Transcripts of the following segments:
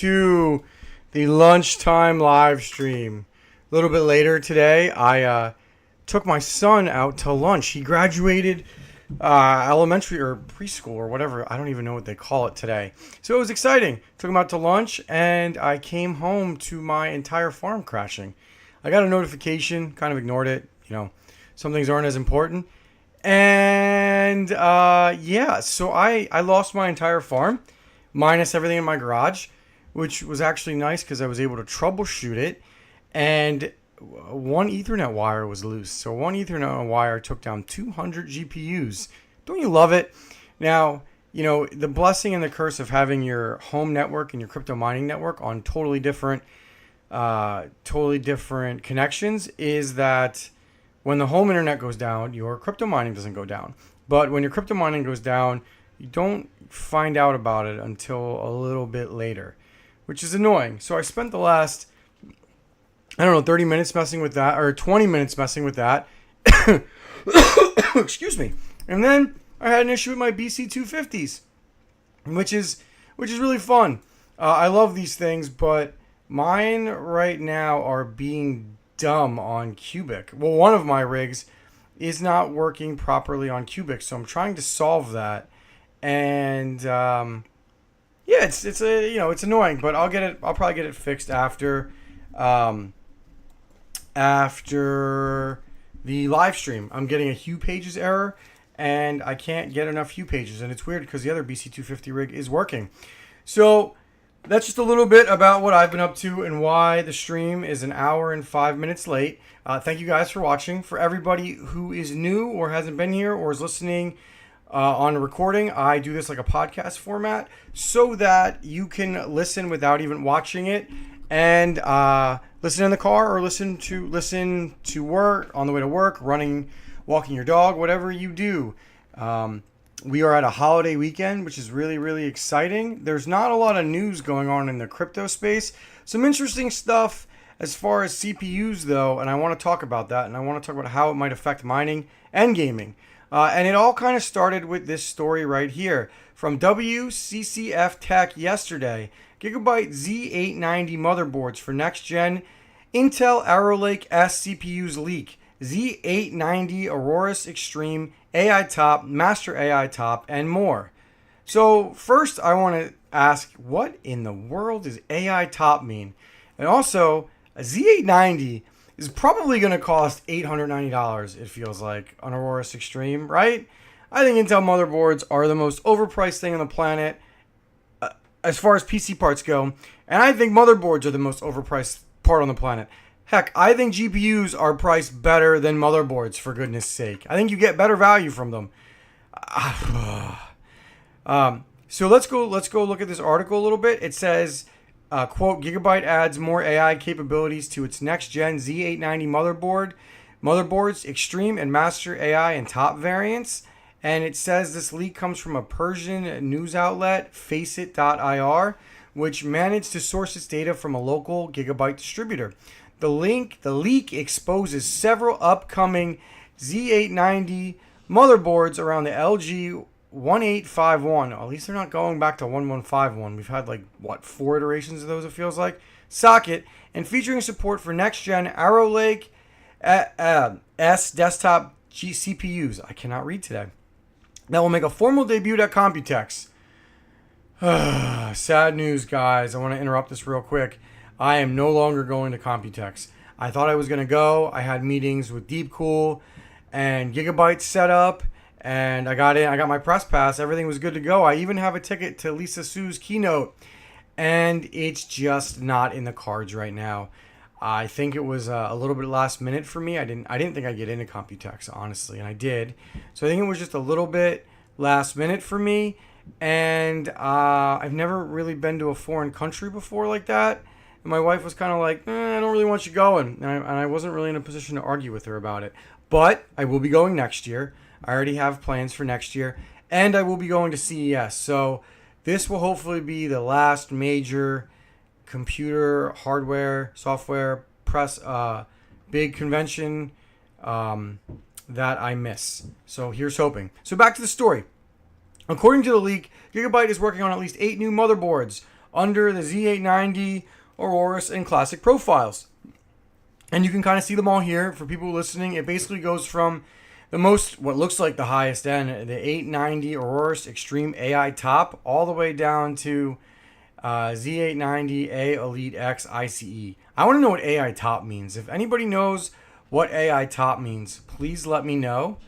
To the lunchtime live stream. A little bit later today, I took my son out to lunch. He graduated elementary or preschool or whatever. I don't even know what they call it today. So it was exciting. Took him out to lunch, and I came home to my entire farm crashing. I got a notification, kind of ignored it. Some things aren't as important. And yeah, so I lost my entire farm, minus everything in my garage, which was actually nice because I was able to troubleshoot it. And one Ethernet wire was loose. So one Ethernet wire took down 200 GPUs. Don't you love it? Now, the blessing and the curse of having your home network and your crypto mining network on totally different connections is that when the home internet goes down, your crypto mining doesn't go down. But when your crypto mining goes down, you don't find out about it until a little bit later, which is annoying. So I spent the last, 30 minutes messing with that, or 20 minutes messing with that. Excuse me. And then I had an issue with my BC250s, which is really fun. I love these things, but mine right now are being dumb on Cubic. Well, one of my rigs is not working properly on Cubic, so I'm trying to solve that. And yeah, it's annoying, but I'll probably get it fixed after the live stream. I'm getting a Hue Pages error, and I can't get enough Hue Pages, and it's weird because the other BC250 rig is working. So that's just a little bit about what I've been up to and why the stream is an hour and 5 minutes late. Thank you guys for watching. For everybody who is new or hasn't been here or is listening on a recording, I do this like a podcast format so that you can listen without even watching it, and listen in the car or listen to work, on the way to work, running, walking your dog, whatever you do. We are at a holiday weekend, which is really, really exciting. There's not a lot of news going on in the crypto space. Some interesting stuff as far as CPUs, though, and I want to talk about that, and I want to talk about how it might affect mining and gaming. And it all kind of started with this story right here from WCCF Tech yesterday. Gigabyte Z890 motherboards for next-gen Intel Arrow Lake S CPUs leak. Z890 Aurorus Extreme AI Top, Master AI Top, and more. So first I want to ask, what in the world does AI Top mean? And also, a Z890 is probably going to cost $890, it feels like, on Aurorus Extreme, right? I think Intel motherboards are the most overpriced thing on the planet as far as PC parts go, and I think motherboards are the most overpriced part on the planet. Heck, I think GPUs are priced better than motherboards, for goodness sake. I think you get better value from them. So let's go look at this article a little bit. It says, quote, Gigabyte adds more AI capabilities to its next-gen Z890 motherboards, Extreme and Master AI and Top variants. And it says this leak comes from a Persian news outlet, Faceit.ir, which managed to source its data from a local Gigabyte distributor. The leak exposes several upcoming Z890 motherboards around the LG 1851. At least they're not going back to 1151. We've had 4 iterations of those, it feels like. Socket, and featuring support for next-gen Arrow Lake S desktop CPUs. I cannot read today. That will make a formal debut at Computex. Sad news, guys. I want to interrupt this real quick. I am no longer going to Computex. I thought I was going to go. I had meetings with Deepcool and Gigabyte set up, and I got in. I got my press pass. Everything was good to go. I even have a ticket to Lisa Su's keynote, and it's just not in the cards right now. I think it was a little bit last minute for me. I didn't think I'd get into Computex, honestly, and I did. So I think it was just a little bit last minute for me, and I've never really been to a foreign country before like that. And my wife was kind of like, I don't really want you going. And I wasn't really in a position to argue with her about it. But I will be going next year. I already have plans for next year. And I will be going to CES. So this will hopefully be the last major computer, hardware, software, big convention that I miss. So here's hoping. So back to the story. According to the leak, Gigabyte is working on at least 8 new motherboards, under the Z890, Aurorus, and Classic profiles. And you can kind of see them all here. For people listening, it basically goes from the most, what looks like the highest end, the 890 Aurorus Extreme AI Top, all the way down to Z890A Elite X ICE. I want to know what AI Top means. If anybody knows what AI Top means, please let me know.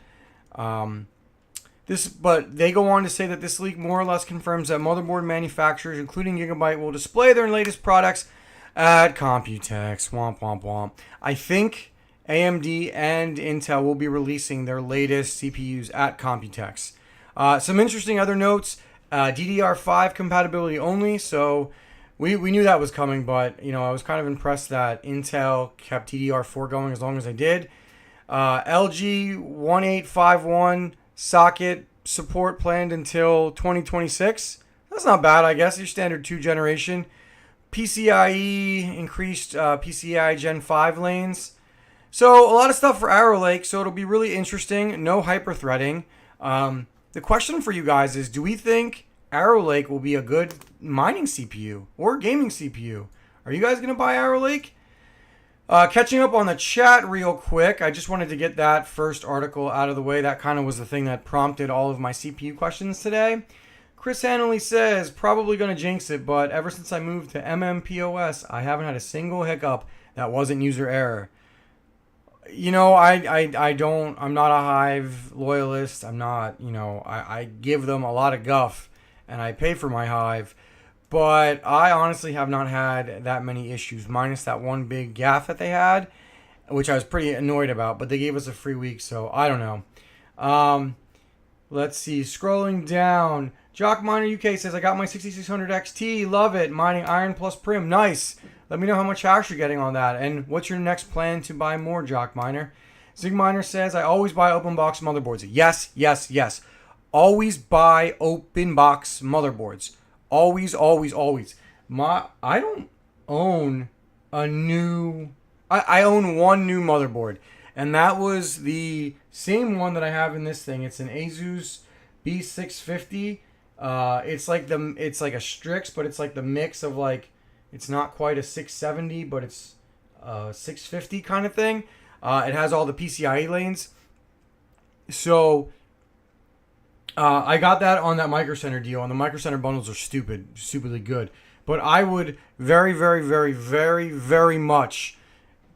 But they go on to say that this leak more or less confirms that motherboard manufacturers, including Gigabyte, will display their latest products at Computex. Womp, womp, womp. I think AMD and Intel will be releasing their latest CPUs at Computex. Some interesting other notes. DDR5 compatibility only, so we knew that was coming, but I was kind of impressed that Intel kept DDR4 going as long as they did. LG 1851 socket support planned until 2026. That's not bad, I guess. Your standard 2 generation. PCIe increased PCIe Gen 5 lanes. So a lot of stuff for Arrow Lake, so it'll be really interesting. No hyper-threading. The question for you guys is, do we think Arrow Lake will be a good mining CPU or gaming CPU? Are you guys going to buy Arrow Lake? Catching up on the chat real quick, I just wanted to get that first article out of the way. That kind of was the thing that prompted all of my CPU questions today. Chris Hanley says, probably going to jinx it, but ever since I moved to MMPOS, I haven't had a single hiccup that wasn't user error. I'm not a Hive loyalist. I'm not, I give them a lot of guff and I pay for my Hive. But I honestly have not had that many issues, minus that one big gaffe that they had, which I was pretty annoyed about. But they gave us a free week, so I don't know. Let's see. Scrolling down. Jock Miner UK says, I got my 6600 XT. Love it. Mining Iron plus Prim. Nice. Let me know how much hash you're getting on that. And what's your next plan to buy more, Jock Miner? Zig Miner says, I always buy open box motherboards. Yes, yes, yes. Always buy open box motherboards. Always, always, always. I don't own a new... I own one new motherboard. And that was the same one that I have in this thing. It's an Asus B650. It's like a Strix, but it's like the mix of like... It's not quite a 670, but it's a 650 kind of thing. It has all the PCIe lanes. So... I got that on that Micro Center deal, and the Micro Center bundles are stupidly good. But I would very, very, very, very, very much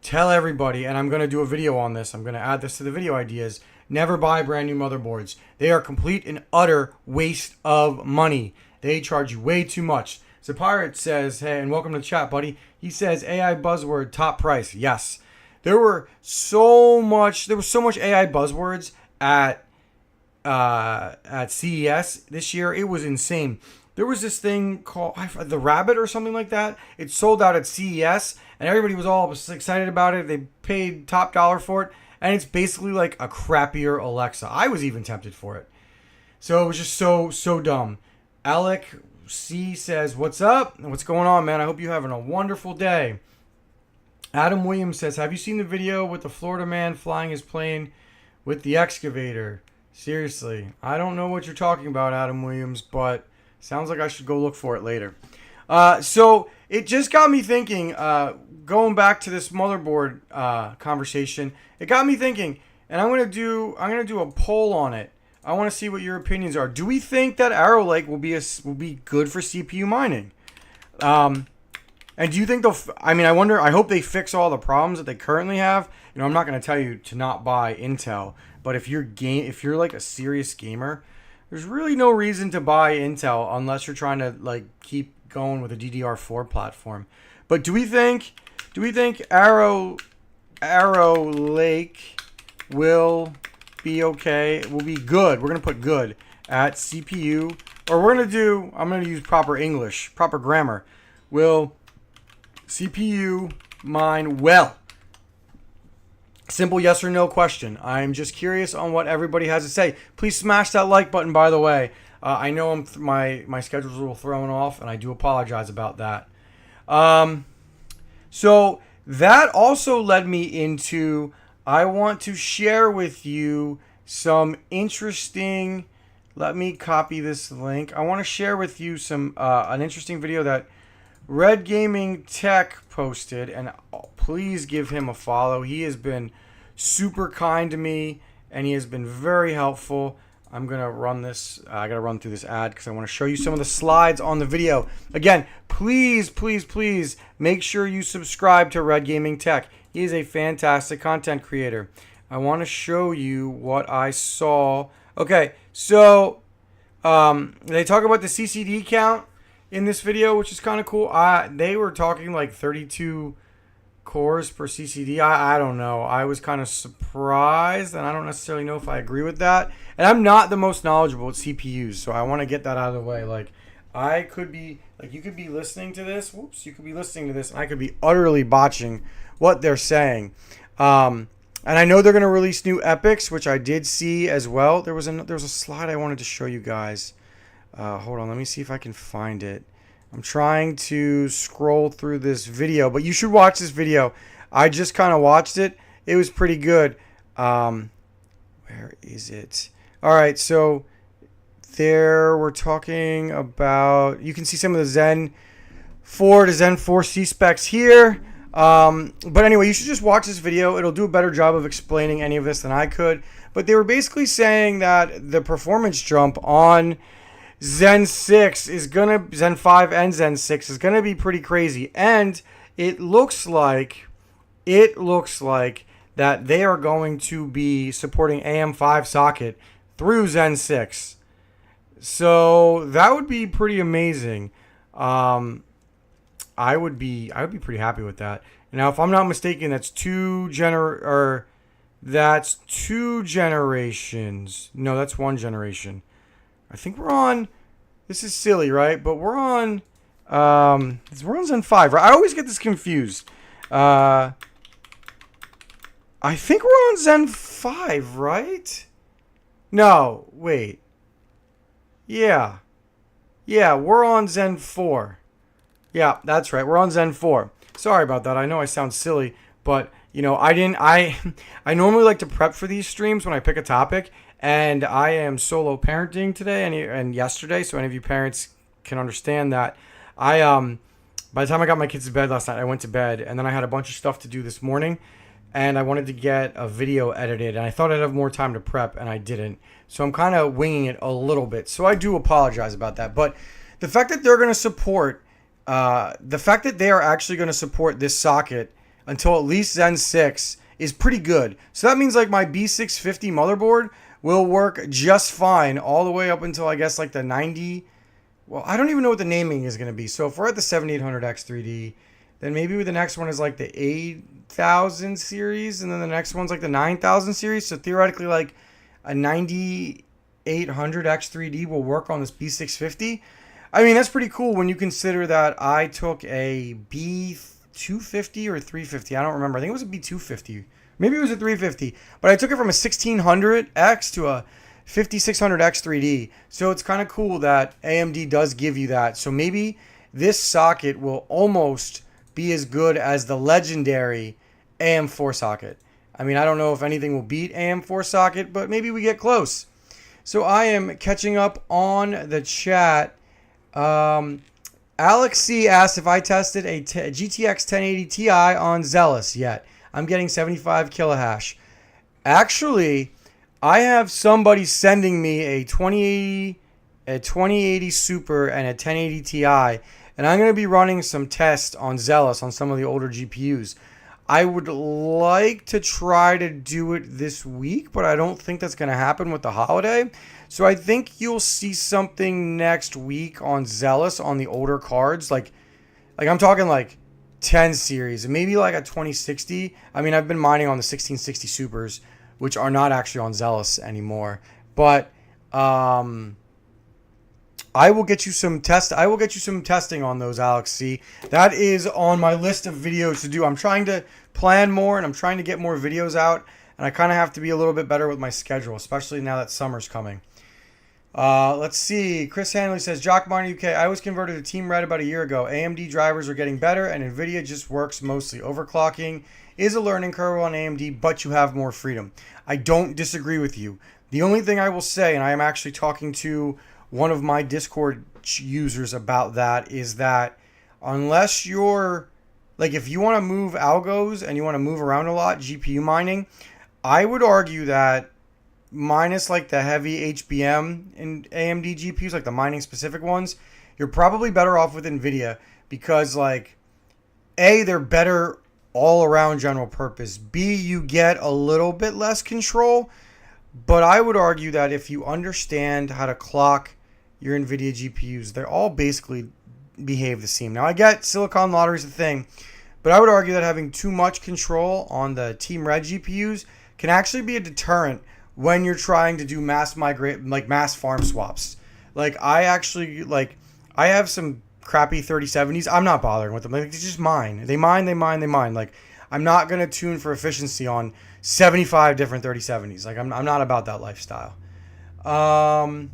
tell everybody, and I'm going to do a video on this. I'm going to add this to the video ideas. Never buy brand new motherboards. They are complete and utter waste of money. They charge you way too much. So Pirate says, hey, and welcome to the chat, buddy. He says, AI buzzword, top price. Yes. There was so much AI buzzwords at CES this year. It was insane. There was this thing called the Rabbit or something like that. It sold out at CES and everybody was all excited about it. They paid top dollar for it, and it's basically like a crappier Alexa. I was even tempted for it. So it was just so dumb. Alec C says, what's up? What's going on, man? I hope you're having a wonderful day. Adam Williams says, have you seen the video with the Florida man flying his plane with the excavator? Seriously, I don't know what you're talking about, Adam Williams, but sounds like I should go look for it later. So it just got me thinking, going back to this motherboard conversation, it got me thinking, and I'm gonna do a poll on it. I want to see what your opinions are. Do we think that Arrow Lake will be good for CPU mining? And do you think I hope they fix all the problems that they currently have. I'm not going to tell you to not buy Intel, but if you're like a serious gamer, there's really no reason to buy Intel unless you're trying to like keep going with a DDR4 platform. But do we think Arrow Lake will be okay? Will be good. We're going to put good at CPU, or I'm going to use proper English, proper grammar. Will CPU mine well? Simple yes or no question. I'm just curious on what everybody has to say. Please smash that like button, by the way. I know my schedule's a little thrown off, and I do apologize about that. So that also led me into, I want to share with you some interesting, let me copy this link. I want to share with you some an interesting video that Red Gaming Tech posted, and please give him a follow. He has been super kind to me, and he has been very helpful. I'm going to run this. I got to run through this ad because I want to show you some of the slides on the video. Again, please, please, please make sure you subscribe to Red Gaming Tech. He is a fantastic content creator. I want to show you what I saw. Okay, so they talk about the CCD count in this video, which is kind of cool. They were talking like 32 cores per CCD. I don't know. I was kind of surprised, and I don't necessarily know if I agree with that. And I'm not the most knowledgeable with CPUs, so I want to get that out of the way. Like, I could be, like, you could be listening to this. Whoops, you could be listening to this, and I could be utterly botching what they're saying. And I know they're going to release new epics, which I did see as well. There was a slide I wanted to show you guys. Hold on, let me see if I can find it. I'm trying to scroll through this video, but you should watch this video. I just kind of watched it. It was pretty good. Where is it? All right, so there we're talking about, you can see some of the Zen 4 to Zen 4C specs here. But anyway, you should just watch this video. It'll do a better job of explaining any of this than I could. But they were basically saying that the performance jump on Zen 6 is gonna, Zen 5 and Zen 6 is gonna be pretty crazy. And it looks like that they are going to be supporting AM5 socket through Zen 6. So that would be pretty amazing. I would be pretty happy with that. Now, if I'm not mistaken, that's two generations. No, that's one generation. I think we're on, this is silly, right? But we're on Zen 5, right? I always get this confused. I think we're on Zen 5, right? No, wait. Yeah, we're on Zen 4. Yeah, that's right. We're on Zen 4. Sorry about that. I know I sound silly, but, you know, I normally like to prep for these streams when I pick a topic, and I am solo parenting today and yesterday, so any of you parents can understand that. By the time I got my kids to bed last night, I went to bed, and then I had a bunch of stuff to do this morning, and I wanted to get a video edited, and I thought I'd have more time to prep, and I didn't. So I'm kind of winging it a little bit. So I do apologize about that. But the fact that they're going to support, the fact that they are actually going to support this socket until at least Zen 6 is pretty good. So that means like my B650 motherboard will work just fine all the way up until I guess like the 90. Well, I don't even know what the naming is going to be. So if we're at the 7800X3D, then maybe the next one is like the 8000 series, and then the next one's like the 9000 series. So theoretically, like a 9800X3D will work on this B650. I mean, that's pretty cool when you consider that I took a B250 or 350. I don't remember. I think it was a B250. Maybe it was a 350. But I took it from a 1600X to a 5600X3D. So it's kind of cool that AMD does give you that. So maybe this socket will almost be as good as the legendary AM4 socket. I mean, I don't know if anything will beat AM4 socket, but maybe we get close. So I am catching up on the chat. Alex C asked if I tested a GTX 1080 Ti on Zealous yet. I'm getting 75 kilohash. Actually, I have somebody sending me a 2080 Super and a 1080 Ti, and I'm going to be running some tests on Zealous on some of the older GPUs. I would like to try to do it this week, but I don't think that's going to happen with the holiday. So I think you'll see something next week on Zealous on the older cards. Like I'm talking like 10 series, maybe like a 2060. I mean, I've been mining on the 1660 Supers, which are not actually on Zealous anymore. But I will get you some testing on those, Alex C. That is on my list of videos to do. I'm trying to plan more, and I'm trying to get more videos out, and I kind of have to be a little bit better with my schedule, especially now that summer's coming. Let's see. Chris Hanley says, Jock Miner UK, I was converted to Team Red about a year ago. AMD drivers are getting better, and NVIDIA just works mostly. Overclocking is a learning curve on AMD, but you have more freedom. I don't disagree with you. The only thing I will say, and I am actually talking to one of my Discord users about that, is that unless you're like, if you want to move algos and you want to move around a lot, GPU mining, I would argue that minus like the heavy HBM and AMD GPUs, like the mining specific ones, you're probably better off with NVIDIA because, like, A, they're better all around general purpose. B, you get a little bit less control. But I would argue that if you understand how to clock your NVIDIA GPUs, they all basically behave the same. Now, I get Silicon Lottery is a thing, but I would argue that having too much control on the Team Red GPUs can actually be a deterrent when you're trying to do mass farm swaps. Like, I have some crappy 3070s. I'm not bothering with them. Like, it's just mine. They mine. Like, I'm not going to tune for efficiency on 75 different 3070s. Like, I'm not about that lifestyle. Pirate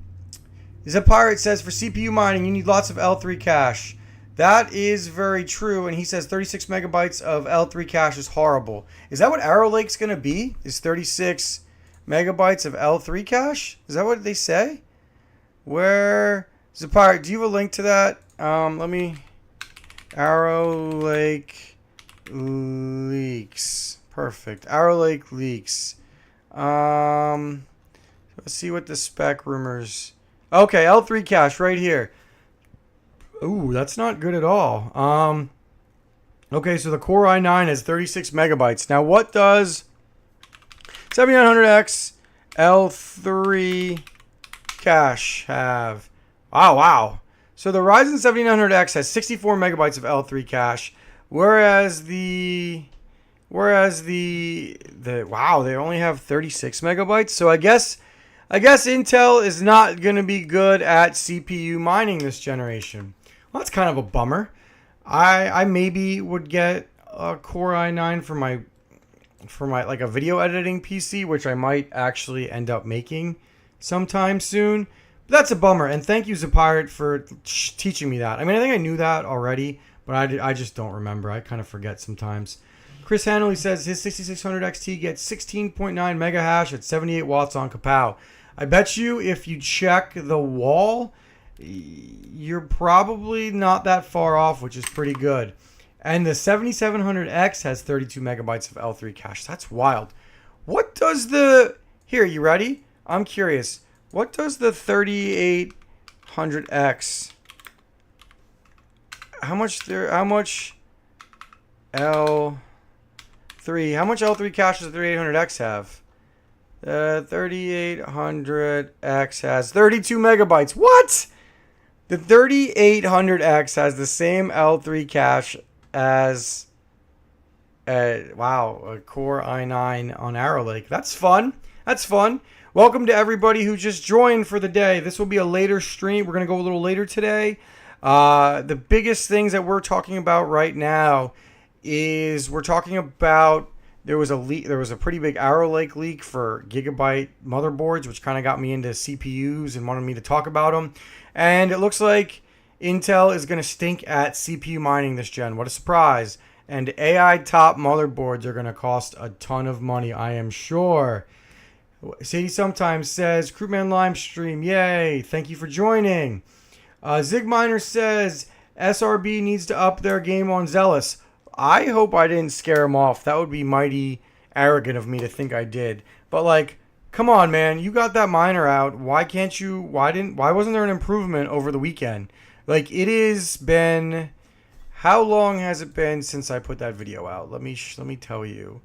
says, for CPU mining, you need lots of L3 cache. That is very true. And he says 36 megabytes of L3 cache is horrible. Is that what Arrow Lake's going to be? Is 36 megabytes of L3 cache? Is that what they say? Where... Pirate, do you have a link to that? Let me... Arrow Lake leaks. Perfect. Arrow Lake leaks. Let's see what the spec rumors... Okay, L3 cache right here. Ooh, that's not good at all. Okay, so the Core i9 has 36 megabytes. Now, what does 7900X L3 cache have? Wow. So the Ryzen 7900X has 64 megabytes of L3 cache, whereas the wow, they only have 36 megabytes. So I guess Intel is not going to be good at CPU mining this generation. Well, that's kind of a bummer. I maybe would get a Core i9 for my like a video editing PC, which I might actually end up making sometime soon. But that's a bummer. And thank you, Zapirate, for teaching me that. I mean, I think I knew that already, but I just don't remember. I kind of forget sometimes. Chris Hanley says his 6600 XT gets 16.9 mega hash at 78 watts on Kapow. I bet you if you check the wall, you're probably not that far off, which is pretty good. And the 7700X has 32 megabytes of L3 cache. That's wild. What does the... Here, you ready? I'm curious. What does the 3800X... How much L3... How much L3 cache does the 3800X have? 3800X has 32 megabytes. What? The 3800X has the same L3 cache as a Core i9 on Arrow Lake. That's fun. Welcome to everybody who just joined for the day. This will be a later stream. We're going to go a little later today. The biggest things that we're talking about right now is we're talking about there was a pretty big Arrow Lake leak for Gigabyte motherboards, which kind of got me into CPUs and wanted me to talk about them. And it looks like Intel is going to stink at CPU mining this gen. What a surprise. And AI top motherboards are going to cost a ton of money, I am sure. Sadie sometimes says, Krootman Lime stream, yay, thank you for joining. Zigminer says, SRB needs to up their game on Zealous. I hope I didn't scare him off. That would be mighty arrogant of me to think I did. But like, come on, man, you got that miner out. Why wasn't there an improvement over the weekend? Like, it has been, how long has it been since I put that video out? Let me tell you.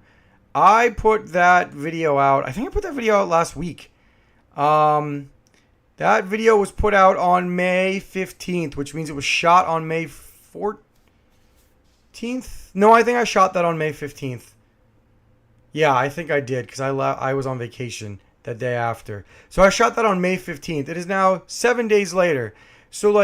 I put that video out. I think I put that video out last week. That video was put out on May 15th, which means it was shot on May 14th. No, I think I shot that on May 15th. Yeah, I think I did because I was on vacation that day after. So I shot that on May 15th. It is now 7 days later. So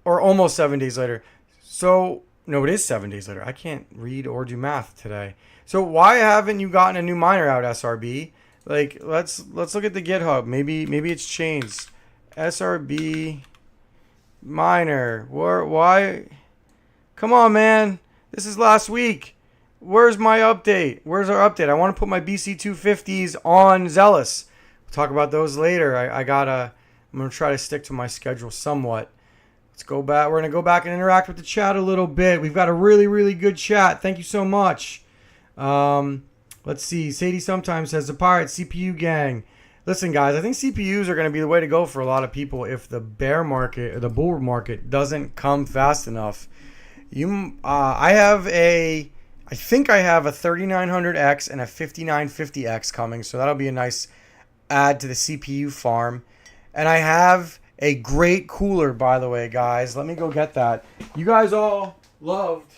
or almost 7 days later. So, no, it is 7 days later. I can't read or do math today. So why haven't you gotten a new miner out, SRB? Like, let's look at the GitHub. Maybe it's changed. SRB miner. Why? Come on, man. This is last week. Where's my update? Where's our update? I want to put my BC250s on Zealous. We'll talk about those later. I'm going to try to stick to my schedule somewhat. Let's go back. We're going to go back and interact with the chat a little bit. We've got a really, really good chat. Thank you so much. Let's see. Sadie sometimes says, the Pirate CPU gang. Listen, guys, I think CPUs are going to be the way to go for a lot of people if the bear market or the bull market doesn't come fast enough. I think I have a 3900X and a 5950X coming, so that'll be a nice add to the CPU farm. And I have a great cooler, by the way, guys. Let me go get that. You guys all loved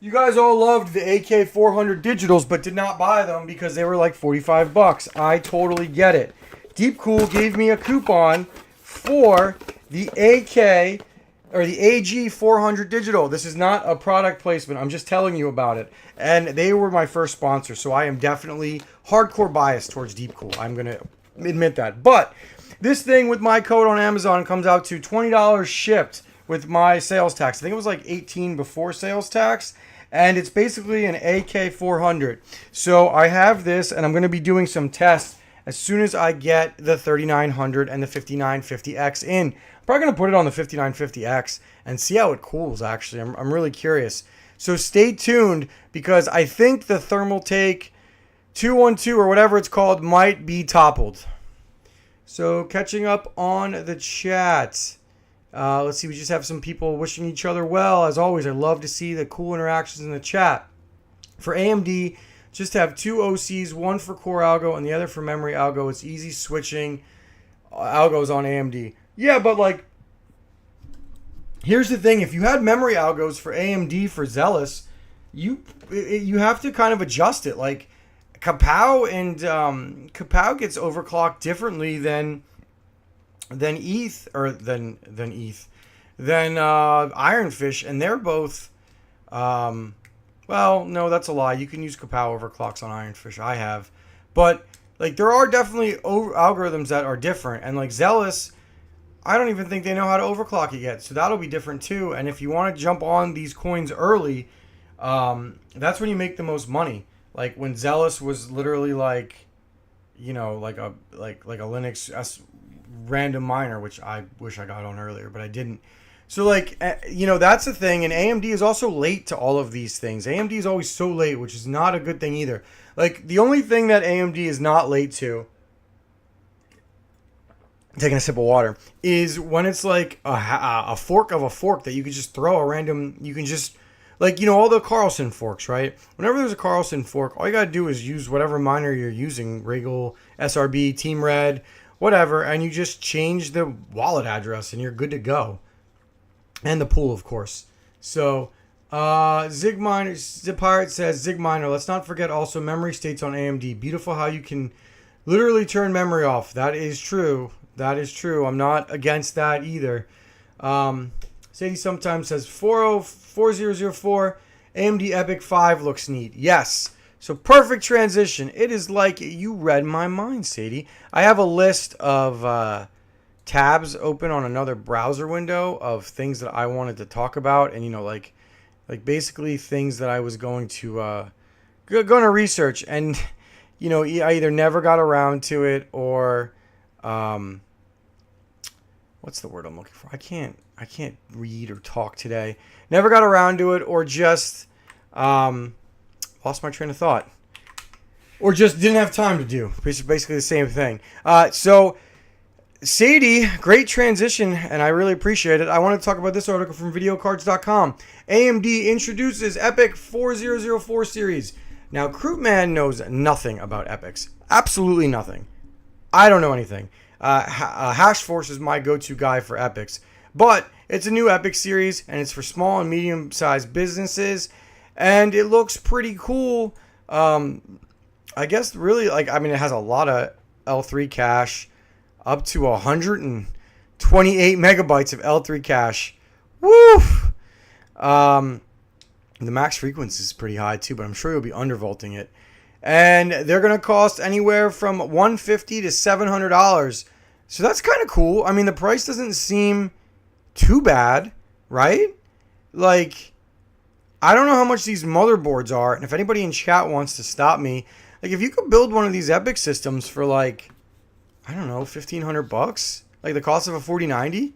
the AK400 digitals, but did not buy them because they were like $45. I totally get it. Deep Cool gave me a coupon for the AK or the AG400 digital. This is not a product placement. I'm just telling you about it. And they were my first sponsor, so I am definitely hardcore biased towards Deep Cool. I'm going to admit that. But this thing with my code on Amazon comes out to $20 shipped with my sales tax. I think it was like $18 before sales tax. And it's basically an AK400. So I have this, and I'm going to be doing some tests as soon as I get the 3900 and the 5950X in. I'm probably going to put it on the 5950X and see how it cools, actually. I'm really curious. So stay tuned, because I think the Thermaltake 212 or whatever it's called might be toppled. So catching up on the chat. Let's see, we just have some people wishing each other well. As always, I love to see the cool interactions in the chat. For AMD, just have two OCs, one for core algo and the other for memory algo. It's easy switching algos on AMD. Yeah, but like, here's the thing. If you had memory algos for AMD for Zealous, you have to kind of adjust it. Like, Kapow gets overclocked differently than Ironfish, and they're both well, no, that's a lie. You can use Kapow overclocks on Ironfish. I have, but like, there are definitely algorithms that are different, and like Zealous, I don't even think they know how to overclock it yet, so that'll be different too. And if you want to jump on these coins early, that's when you make the most money. Like when Zealous was literally like, you know, like a Linux random miner, which I wish I got on earlier, but I didn't. So like, you know, that's the thing. And AMD is also late to all of these things. AMD is always so late, which is not a good thing either. Like, the only thing that AMD is not late to, taking a sip of water, is when it's like a fork of a fork that you could just throw a random, you can just, like, you know, all the Carlson forks, right? Whenever there's a Carlson fork, all you got to do is use whatever miner you're using, Regal, SRB, Team Red, whatever, and you just change the wallet address and you're good to go. And the pool, of course. So, Zigminer, Zipirate says, Zigminer, let's not forget also memory states on AMD. Beautiful how you can literally turn memory off. That is true. That is true. I'm not against that either. Sadie sometimes says, 4004, AMD Epic 5 looks neat. Yes. So perfect transition. It is like you read my mind, Sadie. I have a list of tabs open on another browser window of things that I wanted to talk about, and you know, like basically things that I was going to research, and you know, I either never got around to it, or what's the word I'm looking for? I can't read or talk today. Never got around to it, or just lost my train of thought, or just didn't have time to do. Basically the same thing. So Sadie, great transition, and I really appreciate it. I want to talk about this article from videocards.com. AMD introduces Epic 4004 series. Now, Krootman knows nothing about Epics. Absolutely nothing. I don't know anything. Hashforce is my go-to guy for Epics. But it's a new Epic series, and it's for small and medium-sized businesses, and it looks pretty cool. I guess really, like, I mean, it has a lot of L3 cache, up to 128 megabytes of L3 cache. Woo! The max frequency is pretty high too, but I'm sure you'll be undervolting it. And they're going to cost anywhere from $150 to $700. So that's kind of cool. I mean, the price doesn't seem too bad, right? Like, I don't know how much these motherboards are, and if anybody in chat wants to stop me, like, if you could build one of these Epic systems for like, I don't know, $1,500, like the cost of a 4090,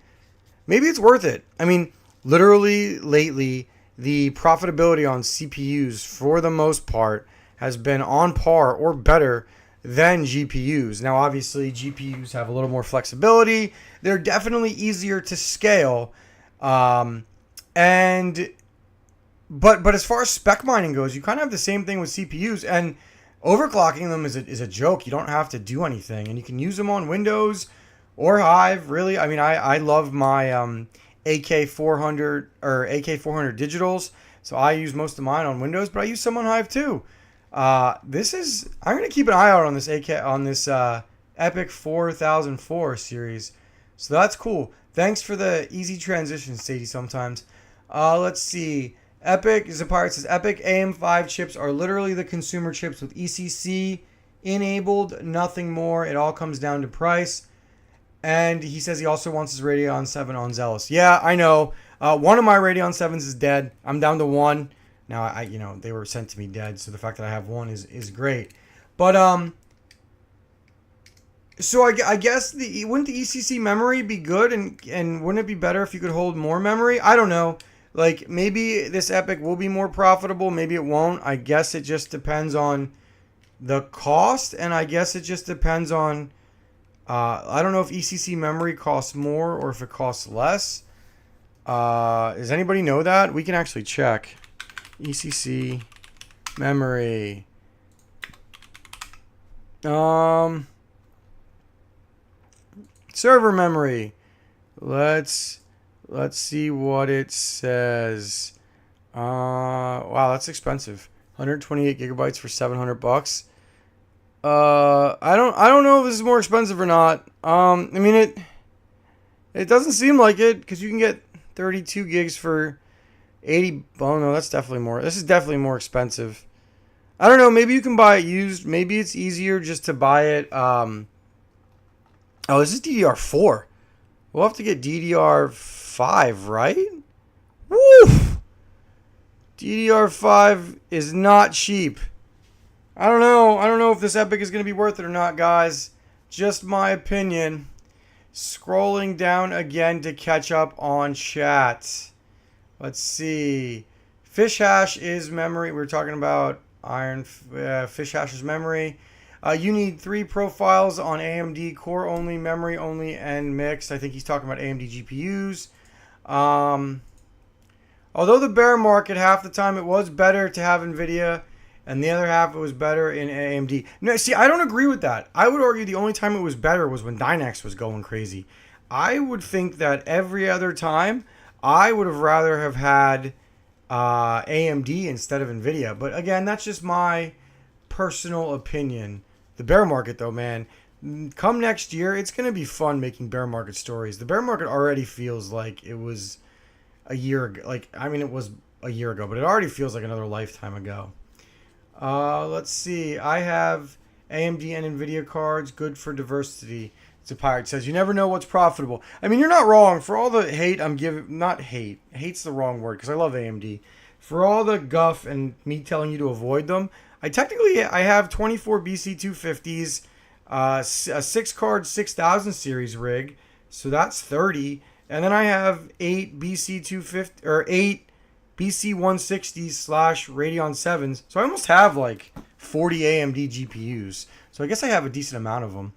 maybe it's worth it. I mean, literally lately, the profitability on CPUs for the most part has been on par or better than GPUs. Now, obviously, GPUs have a little more flexibility. They're definitely easier to scale. But as far as spec mining goes, you kind of have the same thing with CPUs, and overclocking them is a joke. You don't have to do anything, and you can use them on Windows or Hive. Really, I mean, I love my AK400 or AK400 digitals, so I use most of mine on Windows, but I use some on Hive too. I'm gonna keep an eye out on this Epic 4004 series, so that's cool. Thanks for the easy transition, Sadie. Sometimes, let's see. Epic Zappirate says Epic AM5 chips are literally the consumer chips with ECC enabled, nothing more. It all comes down to price. And he says he also wants his Radeon 7 on Zealous. Yeah, I know. One of my Radeon 7s is dead. I'm down to one. Now, they were sent to me dead, so the fact that I have one is great. But, so I guess wouldn't the ECC memory be good, and wouldn't it be better if you could hold more memory? I don't know. Like, maybe this Epic will be more profitable, maybe it won't. I guess it just depends on the cost, and I guess it just depends on, I don't know if ECC memory costs more or if it costs less. Does anybody know that? We can actually check. ECC memory. Server memory. Let's see what it says. Wow, that's expensive. 128 gigabytes for $700. I don't know if this is more expensive or not. I mean it doesn't seem like it, because you can get 32 gigs for 80. Oh no, that's definitely more. This is definitely more expensive. I don't know. Maybe you can buy it used. Maybe it's easier just to buy it. Oh, this is DDR4. We'll have to get DDR5, right? Woo! DDR5 is not cheap. I don't know. I don't know if this Epic is going to be worth it or not, guys. Just my opinion. Scrolling down again to catch up on chat. Let's see. Fish hash is memory. We're talking about fish hash is memory. You need 3 profiles on AMD, core only, memory only, and mixed. I think he's talking about AMD GPUs. Although the bear market, half the time it was better to have NVIDIA, and the other half it was better in AMD. No, see, I don't agree with that. I would argue the only time it was better was when Dynex was going crazy. I would think that every other time, I would have rather have had AMD instead of NVIDIA. But again, that's just my personal opinion. The bear market, though, man, come next year, it's going to be fun making bear market stories. The bear market already feels like it was a year ago. Like, I mean, it was a year ago, but it already feels like another lifetime ago. Let's see. I have AMD and NVIDIA cards, good for diversity. It's a pirate says, you never know what's profitable. I mean, you're not wrong. For all the hate I'm giving, not hate. Hate's the wrong word, because I love AMD. For all the guff and me telling you to avoid them, I have 24 BC250s, a 6-card 6000 series rig, so that's 30. And then I have 8 BC250 or 8 BC160s / Radeon 7s. So I almost have like 40 AMD GPUs. So I guess I have a decent amount of them.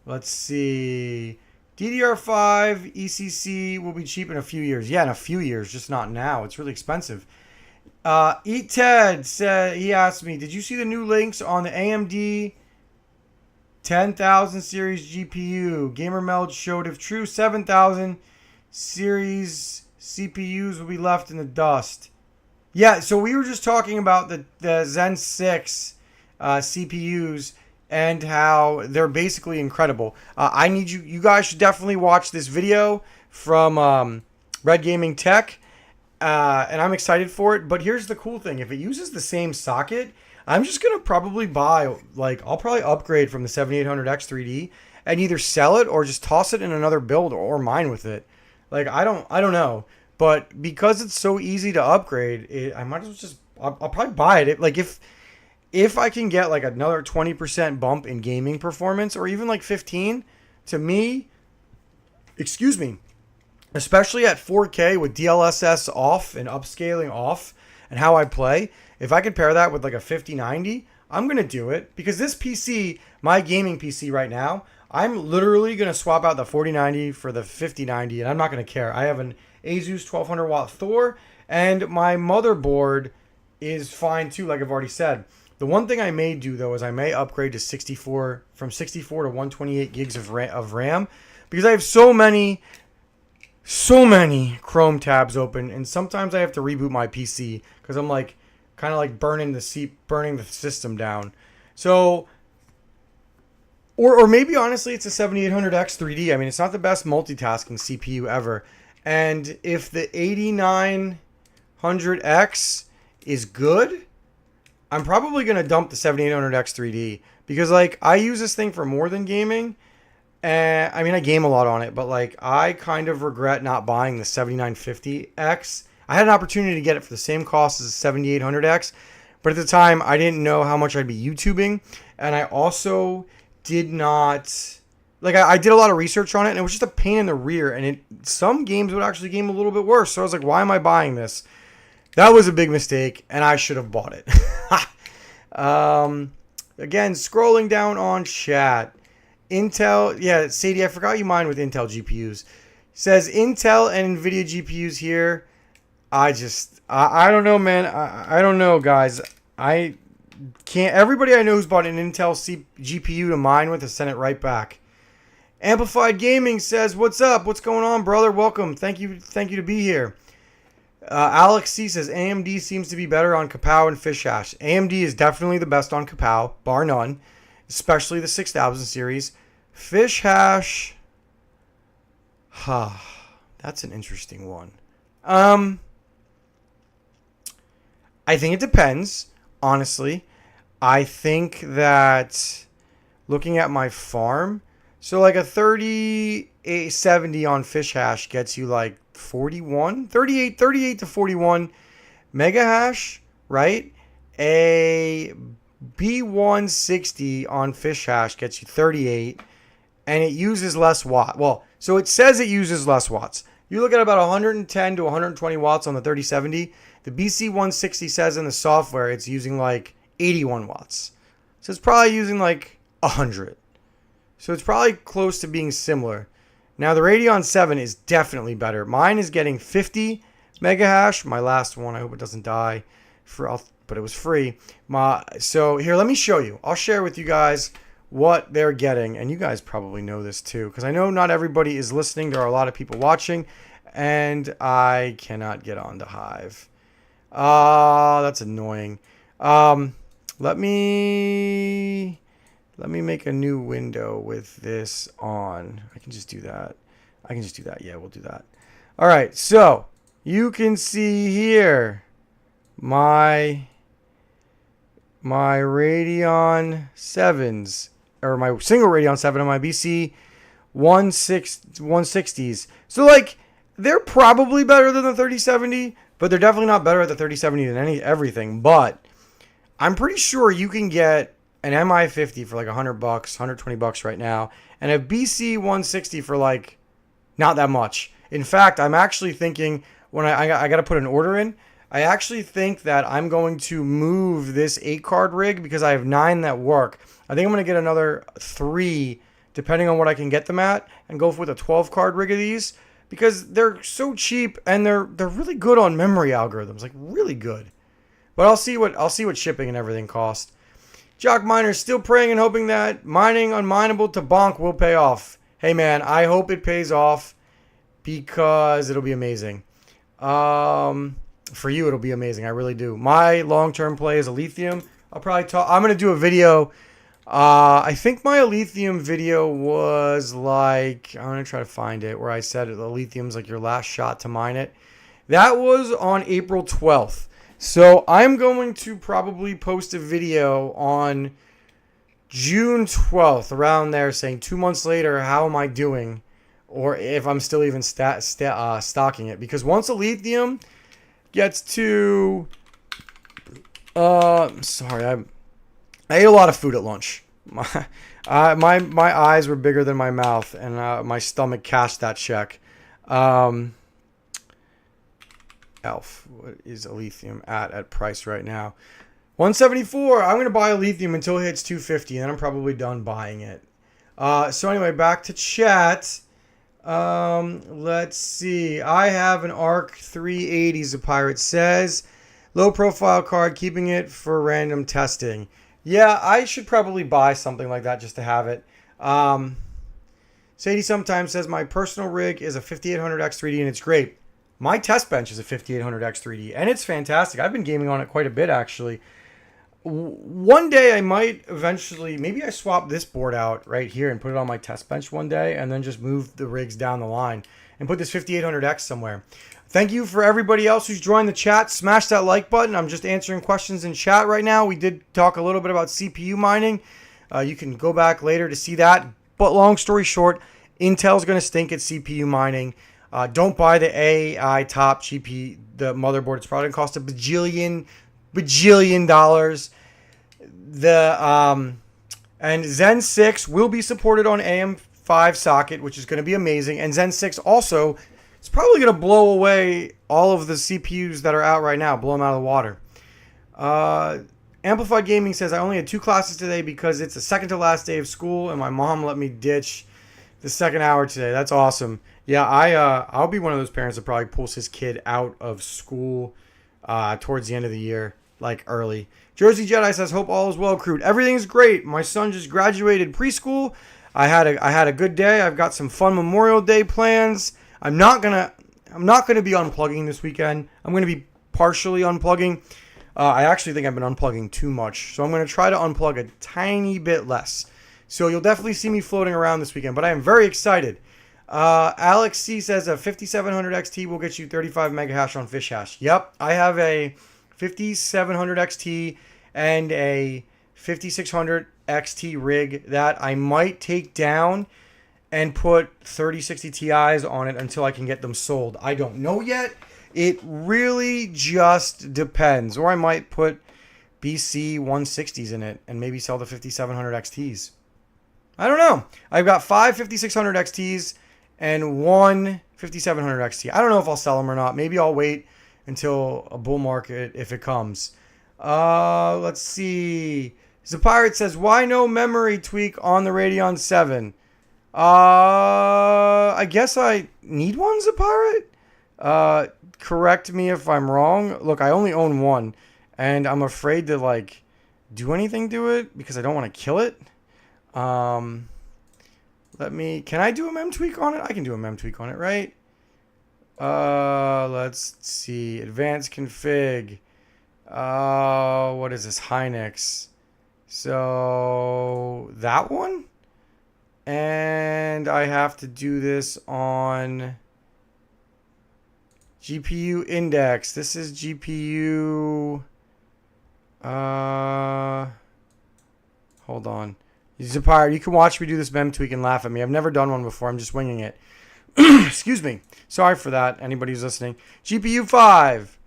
Let's see. DDR5 ECC will be cheap in a few years. Yeah, in a few years, just not now. It's really expensive. Eat Ted said, he asked me, did you see the new links on the AMD 10,000 series GPU? GamerMeld showed if true, 7,000 series CPUs will be left in the dust. Yeah, so we were just talking about the Zen 6 CPUs and how they're basically incredible. You guys should definitely watch this video from Red Gaming Tech. And I'm excited for it. But here's the cool thing. If it uses the same socket, I'm just going to probably I'll probably upgrade from the 7800X 3D and either sell it or just toss it in another build or mine with it. Like, I don't know. But because it's so easy to upgrade, I might as well just, I'll probably buy it. Like, if I can get like another 20% bump in gaming performance or even like 15, to me, excuse me, especially at 4K with DLSS off and upscaling off and how I play, if I could pair that with like a 5090, I'm going to do it because this PC, my gaming PC right now, I'm literally going to swap out the 4090 for the 5090 and I'm not going to care. I have an Asus 1200 watt Thor and my motherboard is fine too, like I've already said. The one thing I may do though is I may upgrade to 64 to 128 gigs of RAM because I have so many Chrome tabs open, and sometimes I have to reboot my PC because I'm like kind of like burning the system down. So, or maybe honestly, it's a 7800X 3D. I mean, it's not the best multitasking CPU ever, and if the 8900X is good, I'm probably gonna dump the 7800X 3D because like I use this thing for more than gaming. I mean, I game a lot on it, but like I kind of regret not buying the 7950X. I had an opportunity to get it for the same cost as the 7800X, but at the time I didn't know how much I'd be YouTubing, and I also did not like I did a lot of research on it, and it was just a pain in the rear, and some games would actually game a little bit worse. So I was like, why am I buying this? That was a big mistake, and I should have bought it. Again, scrolling down on chat. Intel, yeah, Sadie, I forgot you mine with Intel GPUs. Says Intel and NVIDIA GPUs here. I don't know, man. I don't know, guys. I can't. Everybody I know who's bought an Intel GPU to mine with has sent it right back. Amplified Gaming says, "What's up? What's going on, brother? Welcome. Thank you to be here." Alex C says AMD seems to be better on Kapow and Fish Hash. AMD is definitely the best on Kapow, bar none. Especially the 6000 series. Fish Hash. That's an interesting one. I think it depends, honestly. I think that looking at my farm, so like a 3870 on Fish Hash gets you like 38 to 41 mega hash, right? A B160 on Fish Hash gets you 38, and it uses less watt. Well, so it says it uses less watts. You look at about 110 to 120 watts on the 3070. The BC160 says in the software it's using like 81 watts. So it's probably using like 100. So it's probably close to being similar. Now the Radeon 7 is definitely better. Mine is getting 50 mega hash. My last one, I hope it doesn't die. But it was free. So here, let me show you. I'll share with you guys what they're getting. And you guys probably know this too, because I know not everybody is listening. There are a lot of people watching, and I cannot get on to Hive. That's annoying. Let me make a new window with this on. I can just do that. Yeah, we'll do that. All right, so you can see here my Radeon 7s, or my single Radeon 7 and my BC 160s. So like they're probably better than the 3070, but they're definitely not better at the 3070 than everything. But I'm pretty sure you can get an MI50 for like $100, $120 right now, and a BC 160 for like not that much. In fact, I'm actually thinking when I got to put an order in, I actually think that I'm going to move this 8-card rig because I have 9 that work. I think I'm going to get another 3, depending on what I can get them at, and go with a 12-card rig of these because they're so cheap and they're really good on memory algorithms, like really good. But I'll see what shipping and everything cost. Jock Miner's still praying and hoping that mining unminable to bonk will pay off. Hey man, I hope it pays off because it'll be amazing. For you, it'll be amazing. I really do. My long-term play is Elysium. I'm going to do a video. I think my Elysium video was like, I'm going to try to find it, where I said Elysium's like your last shot to mine it. That was on April 12th. So I'm going to probably post a video on June 12th, around there, saying 2 months later, how am I doing? Or if I'm still even stocking it. Because once Elysium gets to... sorry, I ate a lot of food at lunch. My eyes were bigger than my mouth, and my stomach cashed that check. Elf, what is Lithium at price right now? 174. I'm gonna buy a Lithium until it hits 250, and then I'm probably done buying it. So anyway, back to chat. Let's see. I have an ARC 380s. A pirate says, low profile card, keeping it for random testing. Yeah, I should probably buy something like that just to have it. Sadie sometimes says my personal rig is a 5800X3D and it's great. My test bench is a 5800X3D and it's fantastic. I've been gaming on it quite a bit actually. One day I might eventually, maybe I swap this board out right here and put it on my test bench one day and then just move the rigs down the line and put this 5800X somewhere. Thank you for everybody else who's joined the chat. Smash that like button. I'm just answering questions in chat right now. We did talk a little bit about CPU mining. You can go back later to see that. But long story short, Intel's going to stink at CPU mining. Don't buy the AI top GPU, the motherboard. It's probably going to cost a bajillion dollars. And Zen 6 will be supported on AM5 socket, which is going to be amazing. And Zen 6 also, it's probably going to blow away all of the CPUs that are out right now, blow them out of the water. Amplified Gaming says, I only had 2 classes today because it's the second to last day of school, and my mom let me ditch the second hour today. That's awesome. Yeah, I'll be one of those parents that probably pulls his kid out of school towards the end of the year, like early. Jersey Jedi says, hope all is well, Kroot. Everything's great. My son just graduated preschool. I had a good day. I've got some fun Memorial Day plans. I'm not gonna be unplugging this weekend. I'm gonna be partially unplugging. I actually think I've been unplugging too much, so I'm gonna try to unplug a tiny bit less. So you'll definitely see me floating around this weekend, but I am very excited. Alex C says a 5700 XT will get you 35 mega hash on fish hash. Yep, I have a 5700 XT and a 5600 XT rig that I might take down and put 3060 Ti's on it until I can get them sold. I don't know yet. It really just depends. Or I might put BC 160s in it and maybe sell the 5700 XTs. I don't know. I've got 5 5600 XTs and 1 5700 XT. I don't know if I'll sell them or not. Maybe I'll wait until a bull market if it comes. Let's see. The Pirate says, why no memory tweak on the Radeon 7? I guess I need one, Zapirate. Correct me if I'm wrong. Look, I only own one, and I'm afraid to do anything to it because I don't want to kill it. Can I do a mem tweak on it? I can do a mem tweak on it, right? Let's see. Advanced config. What is this? Hynix. So that one? And I have to do this on GPU index. This is GPU. Hold on. Zapire, you can watch me do this mem tweak and laugh at me. I've never done one before. I'm just winging it. Excuse me. Sorry for that, anybody who's listening. GPU 5.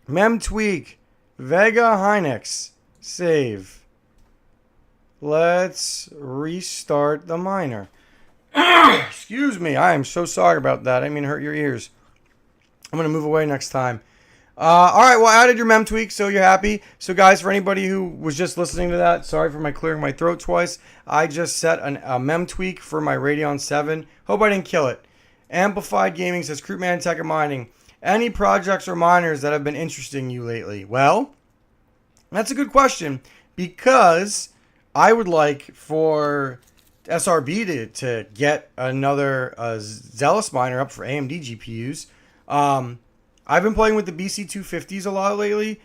Mem tweak. Vega Hynix. Save. Let's restart the miner. Excuse me. I am so sorry about that. I mean, hurt your ears. I'm going to move away next time. All right, well, I added your mem tweak, so you're happy. So, guys, for anybody who was just listening to that, sorry for my clearing my throat twice. I just set a mem tweak for my Radeon 7. Hope I didn't kill it. Amplified Gaming says, Krootman Tech and Mining. Any projects or miners that have been interesting you lately? Well, that's a good question because I would like for SRB to get another Zealous miner up for AMD GPUs. I've been playing with the BC250s a lot lately.